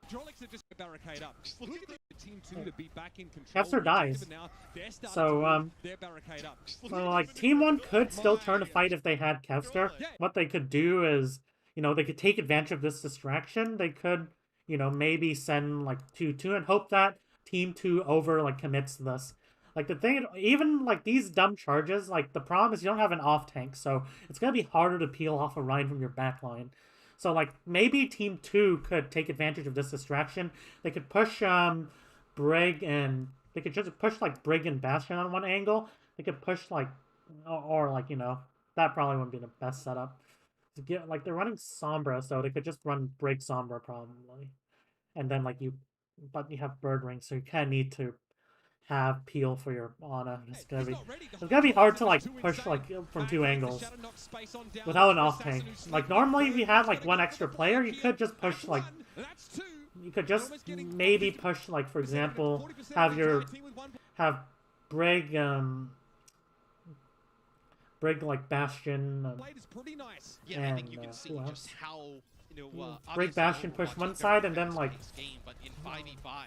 S3: Hydraulics are just a barricade up. Look at the Team 2 to be back in control.
S1: Kevster
S3: The objective,
S1: dies.
S3: and now they're starting
S1: So,
S3: to move their barricade up.
S1: So like Team 1 could still turn a fight if they had Kevster. What they could do is, you know, they could take advantage of this distraction. They could, you know, maybe send like 2-2 and hope that Team 2 over like commits to this. Like the thing, even like these dumb charges, like the problem is you don't have an off tank, so it's gonna be harder to peel off a Rhine from your backline. So like maybe Team 2 could take advantage of this distraction. They could push Brig and they could just push like Brig and Bastion on one angle. They could push like or like, you know, that probably wouldn't be the best setup. To get like they're running Sombra, so they could just run Brig Sombra probably. And then like you have Bird Ring, so you kinda need to have peel for your Ana. It's gonna be hard to like push like from 2 angles without an off tank. Like normally if you had like 1 extra player, you could just push like you could just maybe push like, for example, have Brig Brig like Bastion
S2: Yeah, I think you can see just how, you know,
S1: Brig Bastion push one side and then like
S2: game, but in 5v5,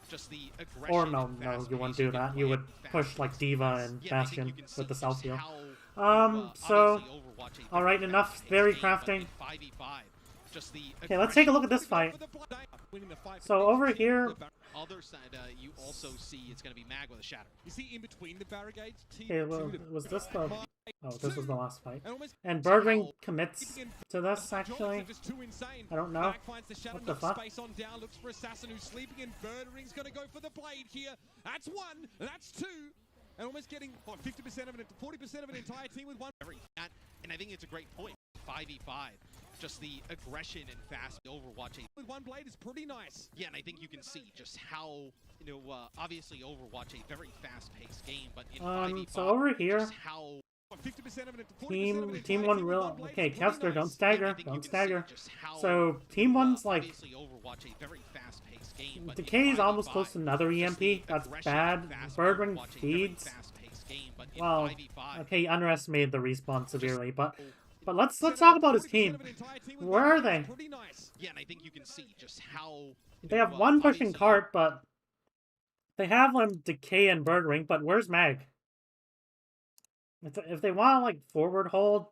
S2: just the aggression.
S1: or no, you wouldn't do that. You would push like Diva and Bastion with the self heal. So alright, enough theory crafting. Okay, let's take a look at this fight. So over here,
S2: other side, you also see it's going to be Mag with a shatter.
S3: You see, in between the barricades,
S1: Okay, well, was this the... Oh, this was the last fight.
S3: and almost
S1: And Birdring commits to this, actually.
S3: just too insane.
S1: I don't know.
S3: Mag finds the shadow,
S1: What the
S3: knocks
S1: fuck?
S3: space on down, looks for Assassin who's sleeping, and Birdring's going to go for the blade here. That's one, that's two, and almost getting, what, 50% of it, 40% of an entire team with one.
S2: And I think it's a great point. 5v5. Just the aggression and fast Overwatch.
S3: With one blade is pretty nice.
S2: Yeah, and I think you can see just how, obviously Overwatch a very fast-paced game, but in 5v5,
S1: so over here,
S2: just how
S3: 50% of it, 40% of an
S1: Team
S3: entire
S1: 1
S3: team with
S1: will...
S3: one blade
S1: Okay,
S3: is pretty
S1: Kevster,
S3: nice.
S1: don't stagger,
S2: I think you
S1: don't
S2: can
S1: stagger.
S2: see just how,
S1: So, Team 1's like...
S2: obviously Overwatch a very fast-paced game, but
S1: Decay
S2: in
S1: is almost
S2: 5v5,
S1: close to another
S2: just the
S1: EMP. That's
S2: aggression
S1: bad.
S2: and fast
S1: Birdring
S2: Overwatch a very
S1: feeds.
S2: fast-paced game, but in
S1: Well,
S2: 5v5,
S1: okay, he underestimated the respawn severely, but let's
S3: 40%
S1: talk about his
S3: of
S1: team.
S3: an entire team with
S1: Where
S3: one
S1: are
S3: blade
S1: they?
S3: is pretty nice.
S2: yeah, and I think you can see just how
S1: They have one pushing
S2: obviously
S1: cart, but they have Decay and Birdring, but where's Mag? If they want to like forward hold,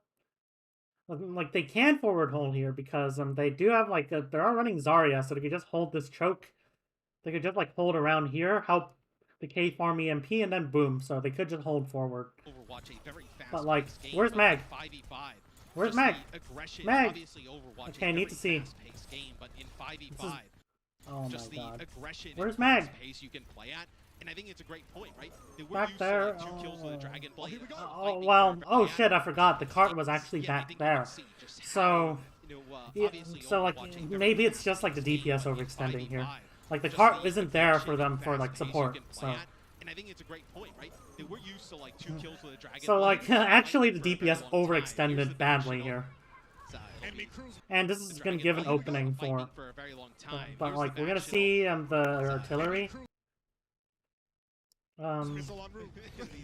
S1: like they can forward hold here because they do have they are running Zarya, so they could just hold this choke. They could just like hold around here, help Decay farm EMP, and then boom. So they could just hold forward.
S2: Overwatch a very
S1: But like,
S2: fast-paced game,
S1: where's
S2: but
S1: Mag?
S2: in 5v5,
S1: Where's
S2: just
S1: Mag?
S2: the aggression,
S1: Mag!
S2: obviously Overwatch
S1: Okay, I
S2: a
S1: need
S2: very
S1: to see.
S2: fast-paced game, but in 5v5,
S1: This is- Oh
S2: just
S1: my
S2: the
S1: god.
S2: aggression
S1: Where's
S2: and
S1: Mag?
S2: fast pace you can play at. And I think it's a great point, right? They were
S1: Back
S2: used
S1: there,
S2: to like 2 kills with a Dragon Blade.
S3: here we go.
S1: Oh well. Oh shit! I forgot the cart was actually
S2: Yeah, I
S1: back
S2: think you
S1: there.
S2: can see just
S1: So
S2: how,
S1: yeah,
S2: obviously
S1: so like
S2: Overwatch a very
S1: maybe it's just like the
S2: fast-paced game,
S1: DPS
S2: but in
S1: overextending here.
S2: 5v5,
S1: Like the
S2: just
S1: cart
S2: the
S1: isn't there for
S2: aggression
S1: them
S2: and
S1: for like
S2: fast pace you
S1: support.
S2: can play
S1: So.
S2: at. And I think it's a great point, right? They were used to like 2 kills with a Dragon
S1: So
S2: Blade.
S1: like
S2: They were
S1: actually the
S2: fighting for a very
S1: DPS
S2: long time. Here's
S1: overextended
S2: the
S1: badly
S2: national
S1: here,
S2: side.
S3: Enemy cruise.
S1: and this is
S2: The
S1: gonna
S2: Dragon
S1: give an
S2: Blade
S1: opening
S2: fighting
S1: for.
S2: a very long time.
S1: But
S2: Here's
S1: like
S2: the
S1: we're gonna
S2: national
S1: see the artillery.
S3: Missile en route.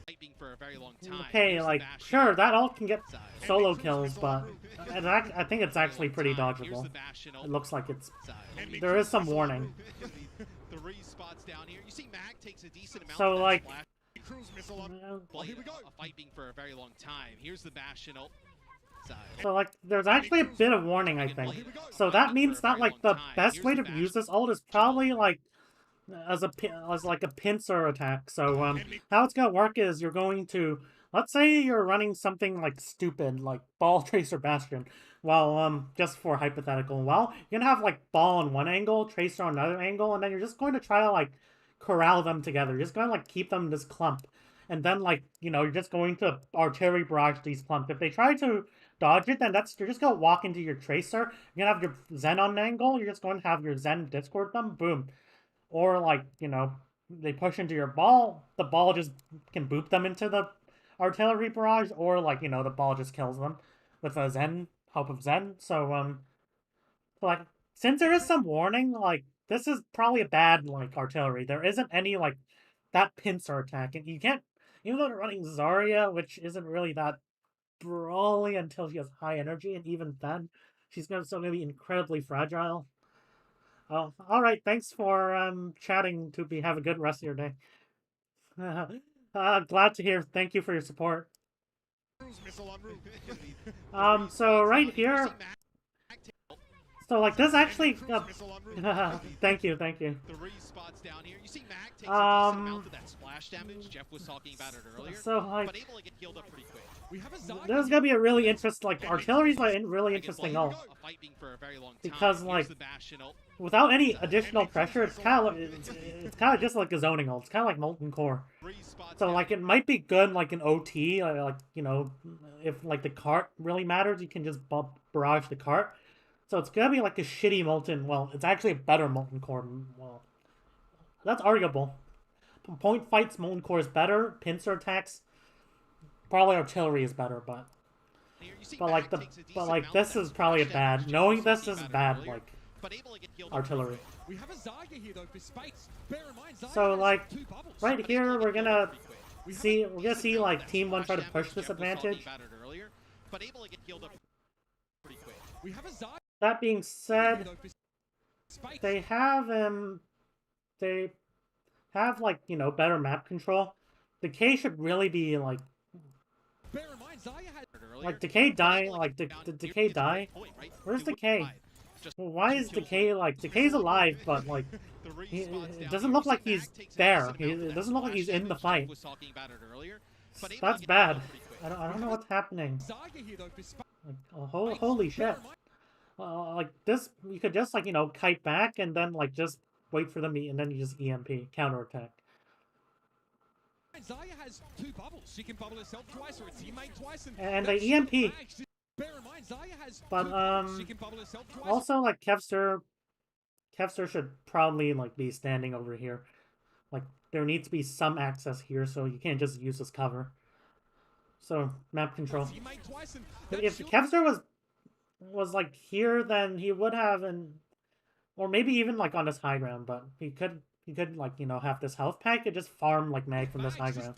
S2: fighting for a very long time.
S1: Okay,
S2: Here's the
S1: like
S2: Bastion
S1: sure that all can get
S2: side.
S1: solo kills, but I think it's actually pretty
S2: Here's
S1: dodgeable.
S2: the Bastion
S1: It looks like it's.
S2: side.
S1: There is some warning.
S2: 3 spots down here. You see Mag takes a decent amount
S1: So
S2: of that
S1: like.
S2: splash
S3: Cruise missile on.
S2: blade,
S3: here we go.
S2: fighting for a very long time. Here's the Bastion side.
S1: So like, there's actually a bit of warning, I think. So that means that like the best way to use this ult is probably like as like a pincer attack. So how it's gonna work is you're going to, let's say you're running something like stupid like ball tracer bastion. Well, just for hypothetical, well, you're gonna have like ball on one angle, tracer on another angle, and then you're just going to try to like corral them together. You're just gonna like keep them in this clump. And then, like, you're just going to artillery barrage these clumps. If they try to dodge it, then you're just going to walk into your tracer. You're going to have your Zen on an angle. You're just going to have your Zen discord them. Boom. Or, like, they push into your ball. The ball just can boop them into the artillery barrage. Or, like, the ball just kills them with a Zen, help of Zen. So, like, since there is some warning, like, this is probably a bad, like, artillery. There isn't any, like, that pincer attack. And you can't, even though they're running Zarya, which isn't really that brawly until she has high energy, and even then, she's still gonna be incredibly fragile. Oh, alright, thanks for chatting, Tupi. Have a good rest of your day. Glad to hear. Thank you for your support.
S3: Cruise missile en route.
S1: So right here, so like this actually,
S3: Missile en route.
S1: thank you.
S2: 3 spots down here. You see Mag takes a decent amount of that splash damage. Jeff was talking about it earlier.
S1: So like,
S2: but able to get healed up pretty quick.
S3: We have a Zarya.
S1: this is gonna be a really interesting, like, artillery's like a really interesting ult.
S2: Fighting for a very long time.
S1: Because,
S2: Here's
S1: like,
S2: the Bastion ult.
S1: without any additional pressure, it's kind of just like a zoning ult. It's kind of like Molten Core.
S2: 3 spots
S1: So
S2: down.
S1: like it might be good like an OT, like if like the cart really matters, you can just barrage the cart. So it's gonna be like a shitty Molten. Well, it's actually a better Molten Core. Well, that's arguable. Point fights, Molten Core is better. Pincer attacks, probably artillery is better, but
S2: Here you see
S1: but
S2: Mag
S1: like
S2: takes a decent amount of
S1: this
S2: that
S1: is probably a
S2: splash
S1: bad.
S2: damage. Jeff
S1: Knowing
S2: was
S1: this
S2: talking
S1: is
S2: about it
S1: bad,
S2: earlier,
S1: like
S2: but able to get healed up
S1: artillery.
S3: We have a Zarya here though for space. Bear in mind, Zarya
S1: So
S3: has
S1: like
S3: 2 bubbles.
S1: right
S2: But
S1: here
S2: able to
S1: we're
S2: get healed
S1: gonna
S2: up pretty quick.
S3: We have
S1: see
S3: a
S1: we're gonna see
S2: Amount
S1: like
S2: of that
S1: Team 1 try to
S2: splash
S1: push
S2: damage.
S1: this
S2: Jeff was talking
S1: advantage.
S2: about it earlier, but able to get healed up pretty quick.
S3: We have a Zarya
S1: That being
S3: here
S1: said,
S3: though for space.
S1: they have like better map control. Decay should really be like
S3: Bear in mind, Zarya had
S2: Earlier,
S1: Decay
S2: but
S1: die,
S2: able to
S1: like
S2: get
S1: the
S2: down here.
S1: Decay
S2: It's a great
S1: die.
S2: point, right?
S1: Where's
S2: They wouldn't
S1: Decay?
S2: hide. just
S1: Well, why
S2: 2
S1: is
S2: kills
S1: Decay
S2: away.
S1: like Decay's alive, but like
S2: The
S1: he,
S2: respawn's
S1: it
S2: down
S1: doesn't
S2: here.
S1: look
S2: We
S1: like
S2: see
S1: he's
S2: Mag takes a
S1: there.
S2: decent
S1: He,
S2: amount of
S1: it
S2: that
S1: doesn't look like
S2: splash
S1: he's in the
S2: damage.
S1: fight.
S2: Jake was talking about it earlier, but able to
S1: That's
S2: get that
S1: bad.
S2: off pretty quick.
S1: I don't know what's happening.
S3: Zarya here though for
S1: Like, oh, holy shit! Like this, you could just like kite back and then like just wait for them to, and then you just EMP counterattack.
S3: Zarya has 2 bubbles. She can bubble herself twice or a teammate twice,
S1: And
S3: that
S1: they
S3: shield
S1: EMP.
S3: Mags, bear in mind, Zarya has
S1: But
S3: 2 bubbles. She can bubble herself twice.
S1: also like Kevster should probably like be standing over here. Like there needs to be some access here, so you can't just use this cover. So map control. If Kevster was like here, then he would have, and or maybe even like on this high ground, but he could like have this health pack and just farm like mag from this high ground.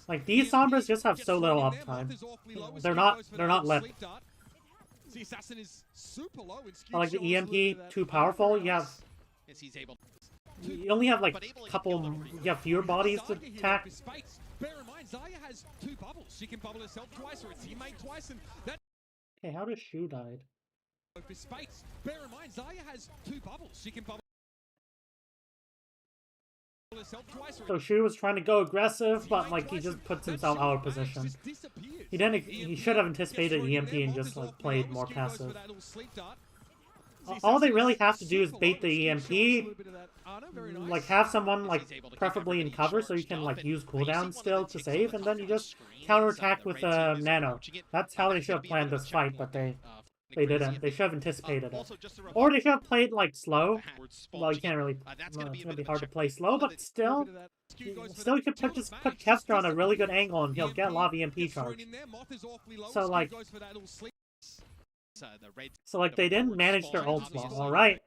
S1: Like these Sombras just have so little uptime. They're not lit.
S3: The assassin is super low and
S1: But like the EMP too powerful, you only have like a couple, you have fewer bodies to attack.
S3: Bear in mind, Zarya has 2 bubbles. She can bubble herself twice or a teammate twice, and that.
S1: Okay, how does Shu died?
S3: For space. Bear in mind, Zarya has 2 bubbles. She can bubble herself twice.
S1: So Shu was trying to go aggressive, but like he just puts himself out of position. He didn't. He should have anticipated EMP and just like played more passive. All they really have to do is bait the EMP, like have someone like preferably in cover so you can like use cooldown still to save, and then you just counterattack with a nano. That's how they should have planned this fight, but they didn't. They should have anticipated it. Or they should have played like slow. Well, you can't really. It's gonna be hard to play slow, but still you could just put Kevster on a really good angle and he'll get a lot of EMP charge. So like. So like they didn't manage their ults well. All right.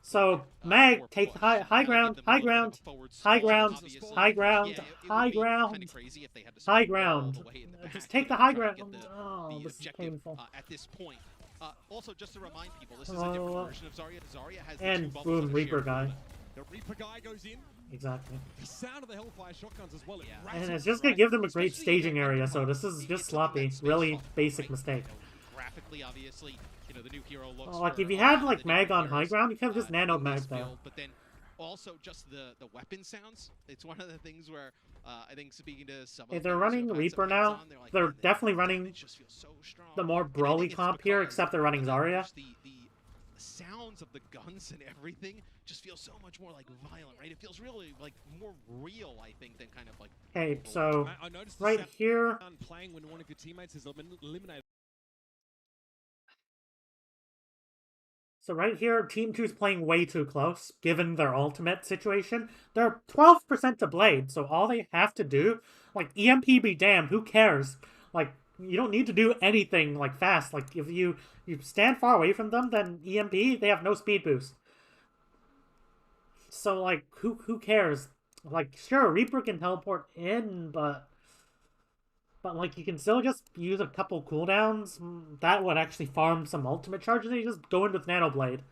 S1: So Mag, take the high ground, high ground, high ground, high ground, high ground, high ground. Just take the high ground. Oh, this is painful.
S2: At this point, also just to remind people, this is a different version of Zarya. Zarya has
S1: and boom, Reaper guy.
S3: The Reaper guy goes in.
S1: Exactly.
S3: The sound of the Hellfire shotguns as well.
S1: And it's just gonna give them a great staging area. So this is just sloppy, really basic mistake.
S2: Graphically, obviously, the new hero looks
S1: like if you had like Mag on high ground, you could have just nanoed Mag there.
S2: But then also just the weapon sounds. It's one of the things where I think speaking to some
S1: if they're running Reaper now, they're definitely running the more Broly comp here, except they're running Zarya.
S2: The sounds of the guns and everything just feel so much more like violent, right? It feels really like more real, I think, than kind of like.
S1: Okay, so right here.
S3: Playing when one of your teammates is eliminated.
S1: So right here, Team 2's playing way too close, given their ultimate situation. They're 12% to Blade, so all they have to do, like, EMP be damned, who cares? Like, you don't need to do anything, like, fast. Like, if you stand far away from them, then EMP, they have no speed boost. So, like, who cares? Like, sure, Reaper can teleport in, but like, you can still just use a couple cooldowns. That would actually farm some ultimate charges, and you just go in with Nano Blade.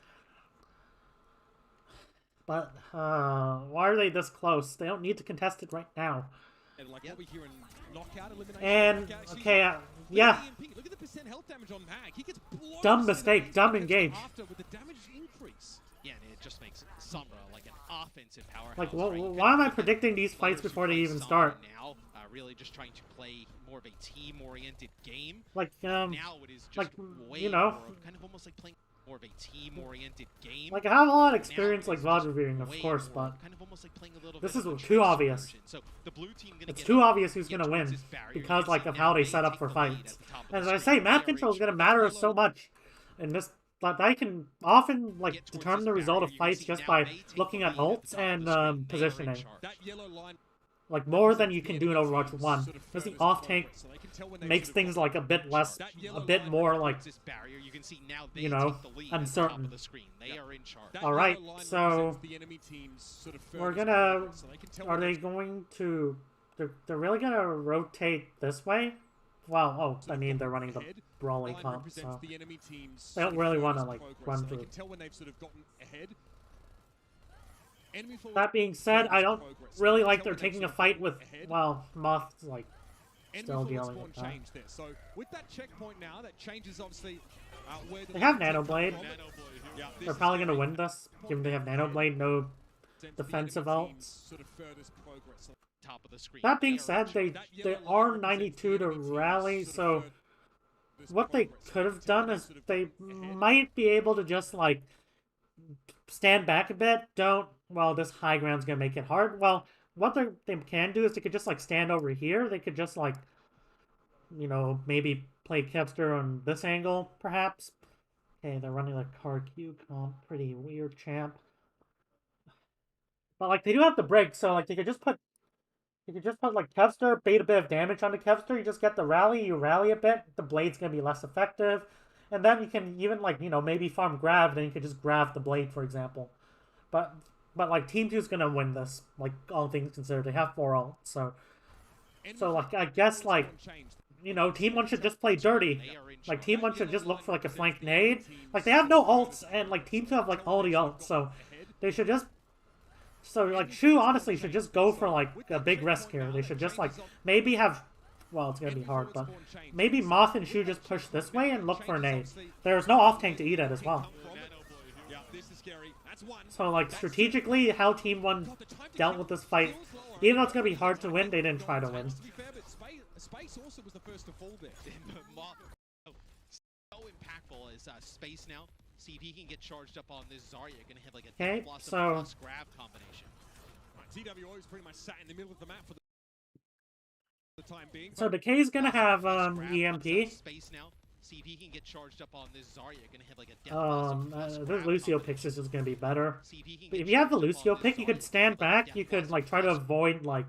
S1: But, why are they this close? They don't need to contest it right now.
S3: And like what we hear in knockout, elimination,
S1: and, okay, yeah.
S3: Look at the percent health damage on Mag. He gets
S1: dumb mistake, dumb engage.
S3: With the damage increase.
S2: Yeah, and it just makes Sombra like an offensive powerhouse.
S1: Like, why am I predicting these fights before they even start?
S2: Now, really just trying to play more of a team-oriented game.
S1: Like,
S2: now it is just
S1: like,
S2: way
S1: more
S2: of, kind of almost like playing more of a team-oriented game.
S1: Like, I have a lot of experience, like, VOD reviewing, of course, but
S2: kind of almost like playing a little
S1: this is
S2: bit
S1: too obvious.
S2: So the blue team
S1: it's too obvious who's gonna win, because, like, of how they set up for fights. As I say, map control is gonna matter so much in this. But I can often like determine the result of fights just by looking at ults and positioning. Like more than you can do in Overwatch 1. Because the off tank makes things like a bit less, a bit more like, you know, uncertain. Alright, so we're gonna, are they going to, they're really gonna rotate this way? Well, I mean, they're running the Brawly comp, so they don't really want to, like, run through. That being said, I don't really like they're taking a fight with, well, Moth's, like, still dealing with that.
S3: So, with that checkpoint now, that changes, obviously, Where the
S1: They have
S3: lead
S1: Nano
S3: team
S1: Blade.
S3: come from. Yeah, this
S1: They're
S3: is
S1: probably
S3: gonna
S1: gonna
S3: be
S1: win this, given they have Nano Blade, no
S3: sent to the
S1: defensive
S3: enemy team's
S1: ults.
S3: sort of furthest progress.
S2: Top of the screen.
S1: That being said, they
S3: That yellow line
S1: are
S3: represents
S1: 92
S3: the
S1: to
S3: enemy team's
S1: rally,
S3: sort
S1: so
S3: of furthest
S1: what they
S3: progress.
S1: could have
S3: Tell
S1: done
S3: me
S1: is
S3: sort of
S1: they
S3: ahead.
S1: might be able to just, like, stand back a bit. Don't, well, this high ground's gonna make it hard. Well, what they can do is they could just, like, stand over here. They could just, like, you know, maybe play Kevster on this angle, perhaps. Okay, they're running like car Q comp. Pretty weird champ. But, like, they do have the break, so, like, they could just put... You could just put, like, Kevster, bait a bit of damage onto Kevster, you just get the rally, you rally a bit, the blade's gonna be less effective, and then you can even, like, you know, maybe farm grab, then you could just grab the blade, for example. But, like, Team 2's gonna win this, like, all things considered. They have 4 ults, so, like, I guess, like, you know, Team 1 should just play dirty. Like, Team 1 should just look for, like, a flank nade. Like, they have no ults, and, like, Team 2 have, like, all the ults, so they should just... So, like, Shu, honestly, should just go for, like, a big risk here. They should just, like, maybe have... Well, it's gonna be hard, but... Maybe Moth and Shu just push this way and look for a nade. There's no off-tank to eat at as well. So, like, strategically, how Team 1 dealt with this fight, even though it's gonna be hard to win, they didn't try to win.
S3: Space also was the first to fall there.
S2: So impactful is Space now. See if he can get charged up on this Zarya. Gonna have like a
S1: Okay,
S2: Blossom
S1: so...
S2: plus grab combination.
S3: TWO is pretty much sat in the middle of the map for the time being.
S1: So Decay's gonna have EMP.
S2: Space now. See if he can get charged up on this Zarya. Gonna have like a
S1: this Lucio pick is gonna be better. But if you
S2: get
S1: have the
S2: charged up
S1: Lucio
S2: on
S1: pick,
S2: this
S1: you could
S2: Zarya,
S1: stand
S2: gonna have, like,
S1: back,
S2: a
S1: you
S2: Death
S1: could, like,
S2: Blossom
S1: try to
S2: plus
S1: avoid, like...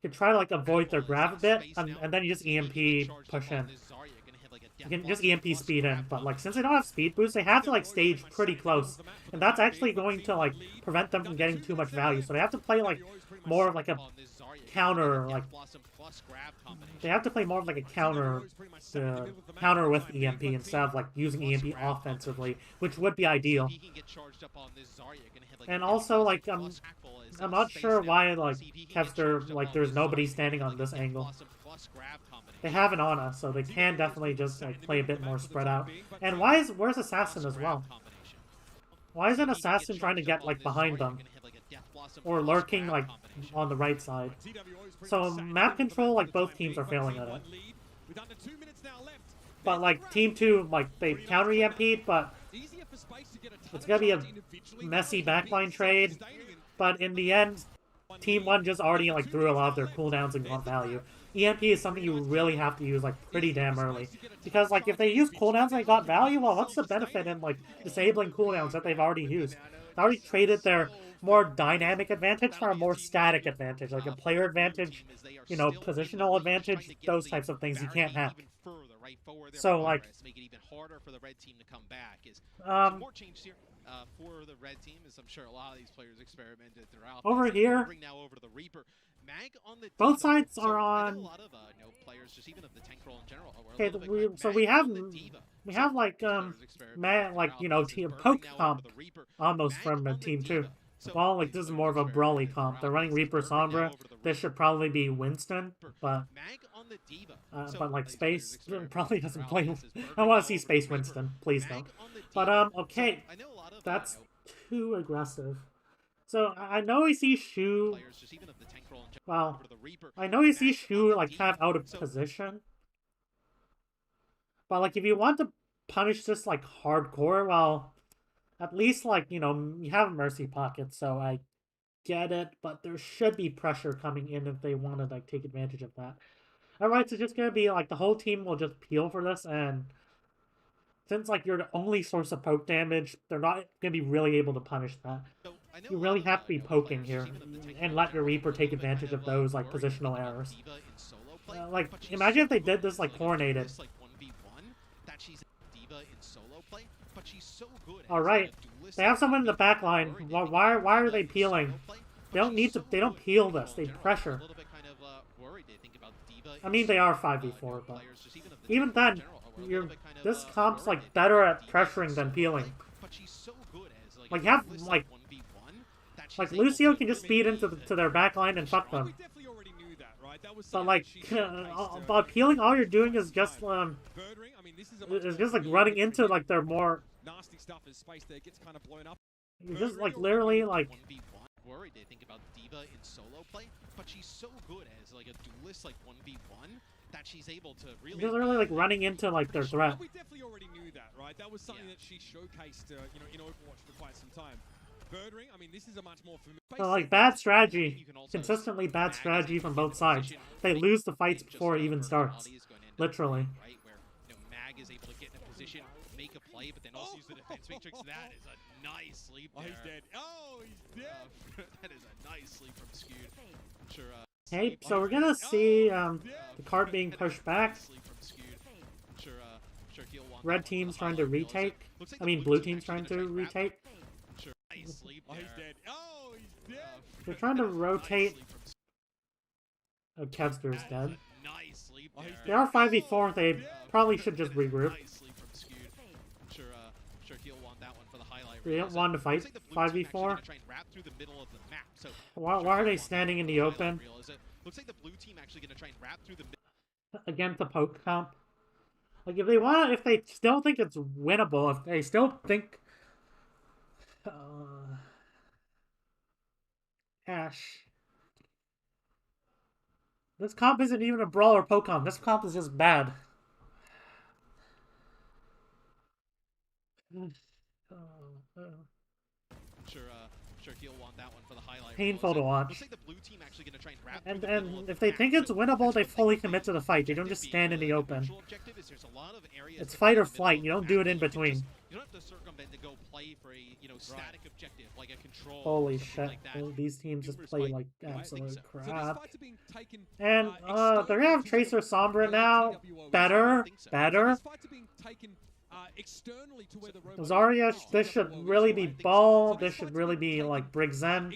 S1: You could try to, like, avoid their grab a bit, and then you just EMP push in. You can just EMP speed in, but, like, since they don't have speed boost, they have to, like, stage pretty close. And that's actually going to, like, prevent them from getting too much value. So they have to play, like, more of, like, a counter, like... They have to play more of, like, a counter with EMP instead of, like, using EMP offensively, which would be ideal. And also, like, I'm not sure why, like, Kevster, like, there's nobody standing on this angle. They have an Ana, so they can definitely just, like, play a bit more spread out. And where's Assassin as well? Why isn't Assassin trying to get, like, behind them? Or lurking, like, on the right side? So, map control, like, both teams are failing at it. But, like, Team 2, like, they counter EMP'd, but it's gonna be a messy backline trade. But in the end, Team 1 just already, like, threw a lot of their cooldowns and got value. EMP is something you really have to use, like, pretty damn early. Because, like, if they use cooldowns and they got value, well, what's the benefit in, like, disabling cooldowns that they've already used? They already traded their more dynamic advantage for a more static advantage, like a player advantage, you know, positional advantage, those types of things you can't have. So, like,
S2: make it even harder for the red team to come back. More changes here for the red team, as I'm sure a lot of these players experimented throughout.
S1: Over here,
S2: Bring now over to the Reaper. Mag on the
S1: both
S2: Diva.
S1: sides
S2: So
S1: are
S2: I
S1: on.
S2: know a lot of players, just even of the tank role in general.
S1: Okay, we have like you know, team poke comp almost from Team 2. Well, like, this is more of a brawly comp. They're running Reaper Sombra. This should probably be Winston, but like, Space probably doesn't play. I want to see Space Winston. Please don't. But okay, that's too aggressive. So I know he sees Shu. Well, I know he sees Shu, like, kind of out of position. But, like, if you want to punish this, like, hardcore, well, at least, like, you know, you have Mercy Pocket, so I get it, but there should be pressure coming in if they want to, like, take advantage of that. Alright, so it's just gonna be, like, the whole team will just peel for this, and since, like, you're the only source of poke damage, they're not gonna be really able to punish that. You really have to be poking here, and let your Reaper take advantage of those, like, positional errors. Like, imagine if they did this, like, coronated. Alright, they have someone in the back line. Why are they peeling? They don't peel this, they pressure. I mean, they are 5v4, but even then, this comp's, like, better at pressuring than peeling. Like, like Lucio can just speed into to their backline and fuck them.
S3: right? That was
S1: But
S3: something
S1: like,
S3: that she showcased,
S1: but healing, all you're doing is just
S3: Birdring, I mean, this is a much
S1: it's
S3: more
S1: just like
S3: familiar
S1: running
S3: hit
S1: into
S3: from
S1: like their more.
S3: nasty stuff as space there gets kind of blown up.
S1: You're just like
S3: Birdring
S1: literally
S3: already
S1: like.
S2: 1v1. Worried they think about D.Va in solo play, but she's so good as like a duelist, like 1v1, that she's able to really.
S1: Just literally like running into like their threat.
S3: We definitely already knew that, right? That was something that she showcased, in Overwatch for quite some time. Birdring, I mean, this is a much more familiar.
S1: So like bad strategy, consistently bad strategy from both sides. They lose the fights before it even starts. Literally.
S2: Right, where Mag is able to get in a position, make a play, but then also use the defense matrix. That is a nice sleep there.
S3: Oh, he's dead. Oh, he's dead.
S2: That is a nice sleep from Skewed. I'm sure.
S1: Hey, so we're gonna see the card being pushed back. Red team's trying to retake. I mean, blue team's trying to retake.
S3: Oh, he's dead. Oh, he's dead.
S1: They're trying to rotate. Oh, Kevster's dead. They are 5v4. They probably should just regroup. They don't want to fight 5v4. Why are they standing in the open?
S2: Looks like the blue team actually going to try and wrap through the
S1: against the poke comp. Like if they still think it's winnable, if they still think Ash. This comp isn't even a brawl or poke comp. This comp is just bad.
S2: Sure he'll want that one for the highlight.
S1: Painful to watch.
S2: Looks like the blue team actually going to try and wrap
S1: and if they think it's winnable, they fully commit to the fight. They don't just stand in the open. It's fight or flight. You don't do it in between.
S2: You don't have to circumvent to go play for a static objective like a control.
S1: Holy shit! These teams just play like absolute crap.
S3: So
S1: and they're gonna have Tracer Sombra now. Better. Zarya, this should really be Ball. This should really be like Brigzen.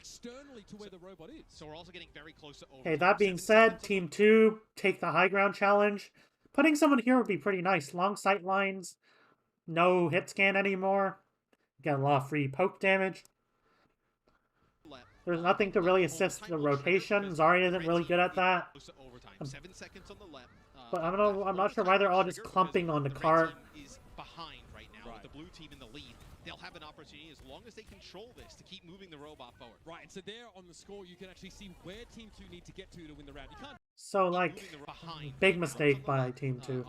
S2: So we're also getting very close to
S1: Okay, that being said, Team 2 take the high ground challenge. Putting someone here would be pretty nice. Long sight lines. No hit scan anymore. Get a lot of free poke damage. There's nothing to really assist the rotation. Zarya isn't really good at that. But I'm not sure why they're all just clumping on the cart.
S2: Behind right now with the blue team in the lead. They'll have an opportunity as long as they control this to keep moving the robot forward.
S3: Right, and so there on the score you can actually see where Team 2 need to get to win the round. You can't.
S1: So like, big mistake by Team 2.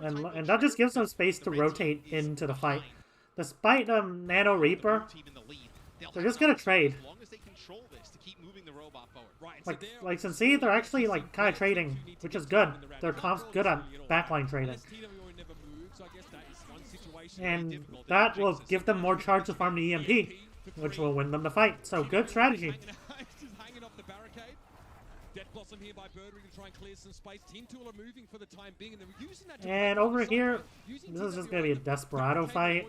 S1: And that just gives them space to rotate into the fight. Despite Nano Reaper, they're just gonna trade. Like Sensei, they're actually like kind of trading, which is good. They're good at backline trading. And that will give them more charge to farm the EMP, which will win them the fight. So good strategy. And over here, this is just going to be a Desperado fight.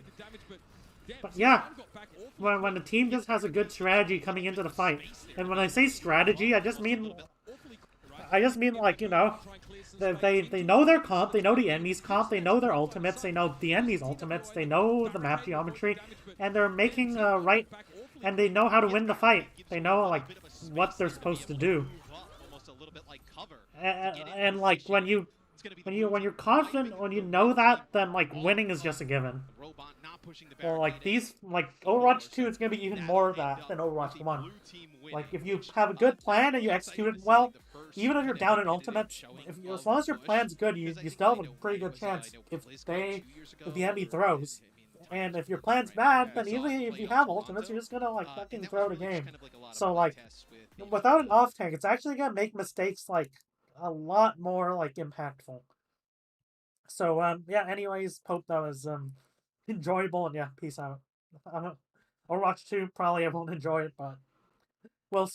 S1: But yeah, when the team just has a good strategy coming into the fight. And when I say strategy, I just mean like, you know, they know their comp, they know the enemy's comp, they know their ultimates, they know the enemy's ultimates, they know the map geometry, and they're making right, and they know how to win the fight. They know like what they're supposed to do. And like when you're confident, when you know that, then like winning is just a given. Well, like Overwatch 2 is gonna be even more of that than Overwatch 1. Like if you have a good plan and you execute it well, even if you're down in ultimates, as long as your plan's good, you still have a pretty good chance if the enemy throws. And if your plan's bad, then even if you have ultimates, you're just gonna like fucking throw the game. So like, without an off tank, it's actually gonna make mistakes like a lot more like impactful. So yeah. Anyways, hope that was enjoyable, and yeah, peace out. Overwatch 2 probably I won't enjoy it, but we'll see.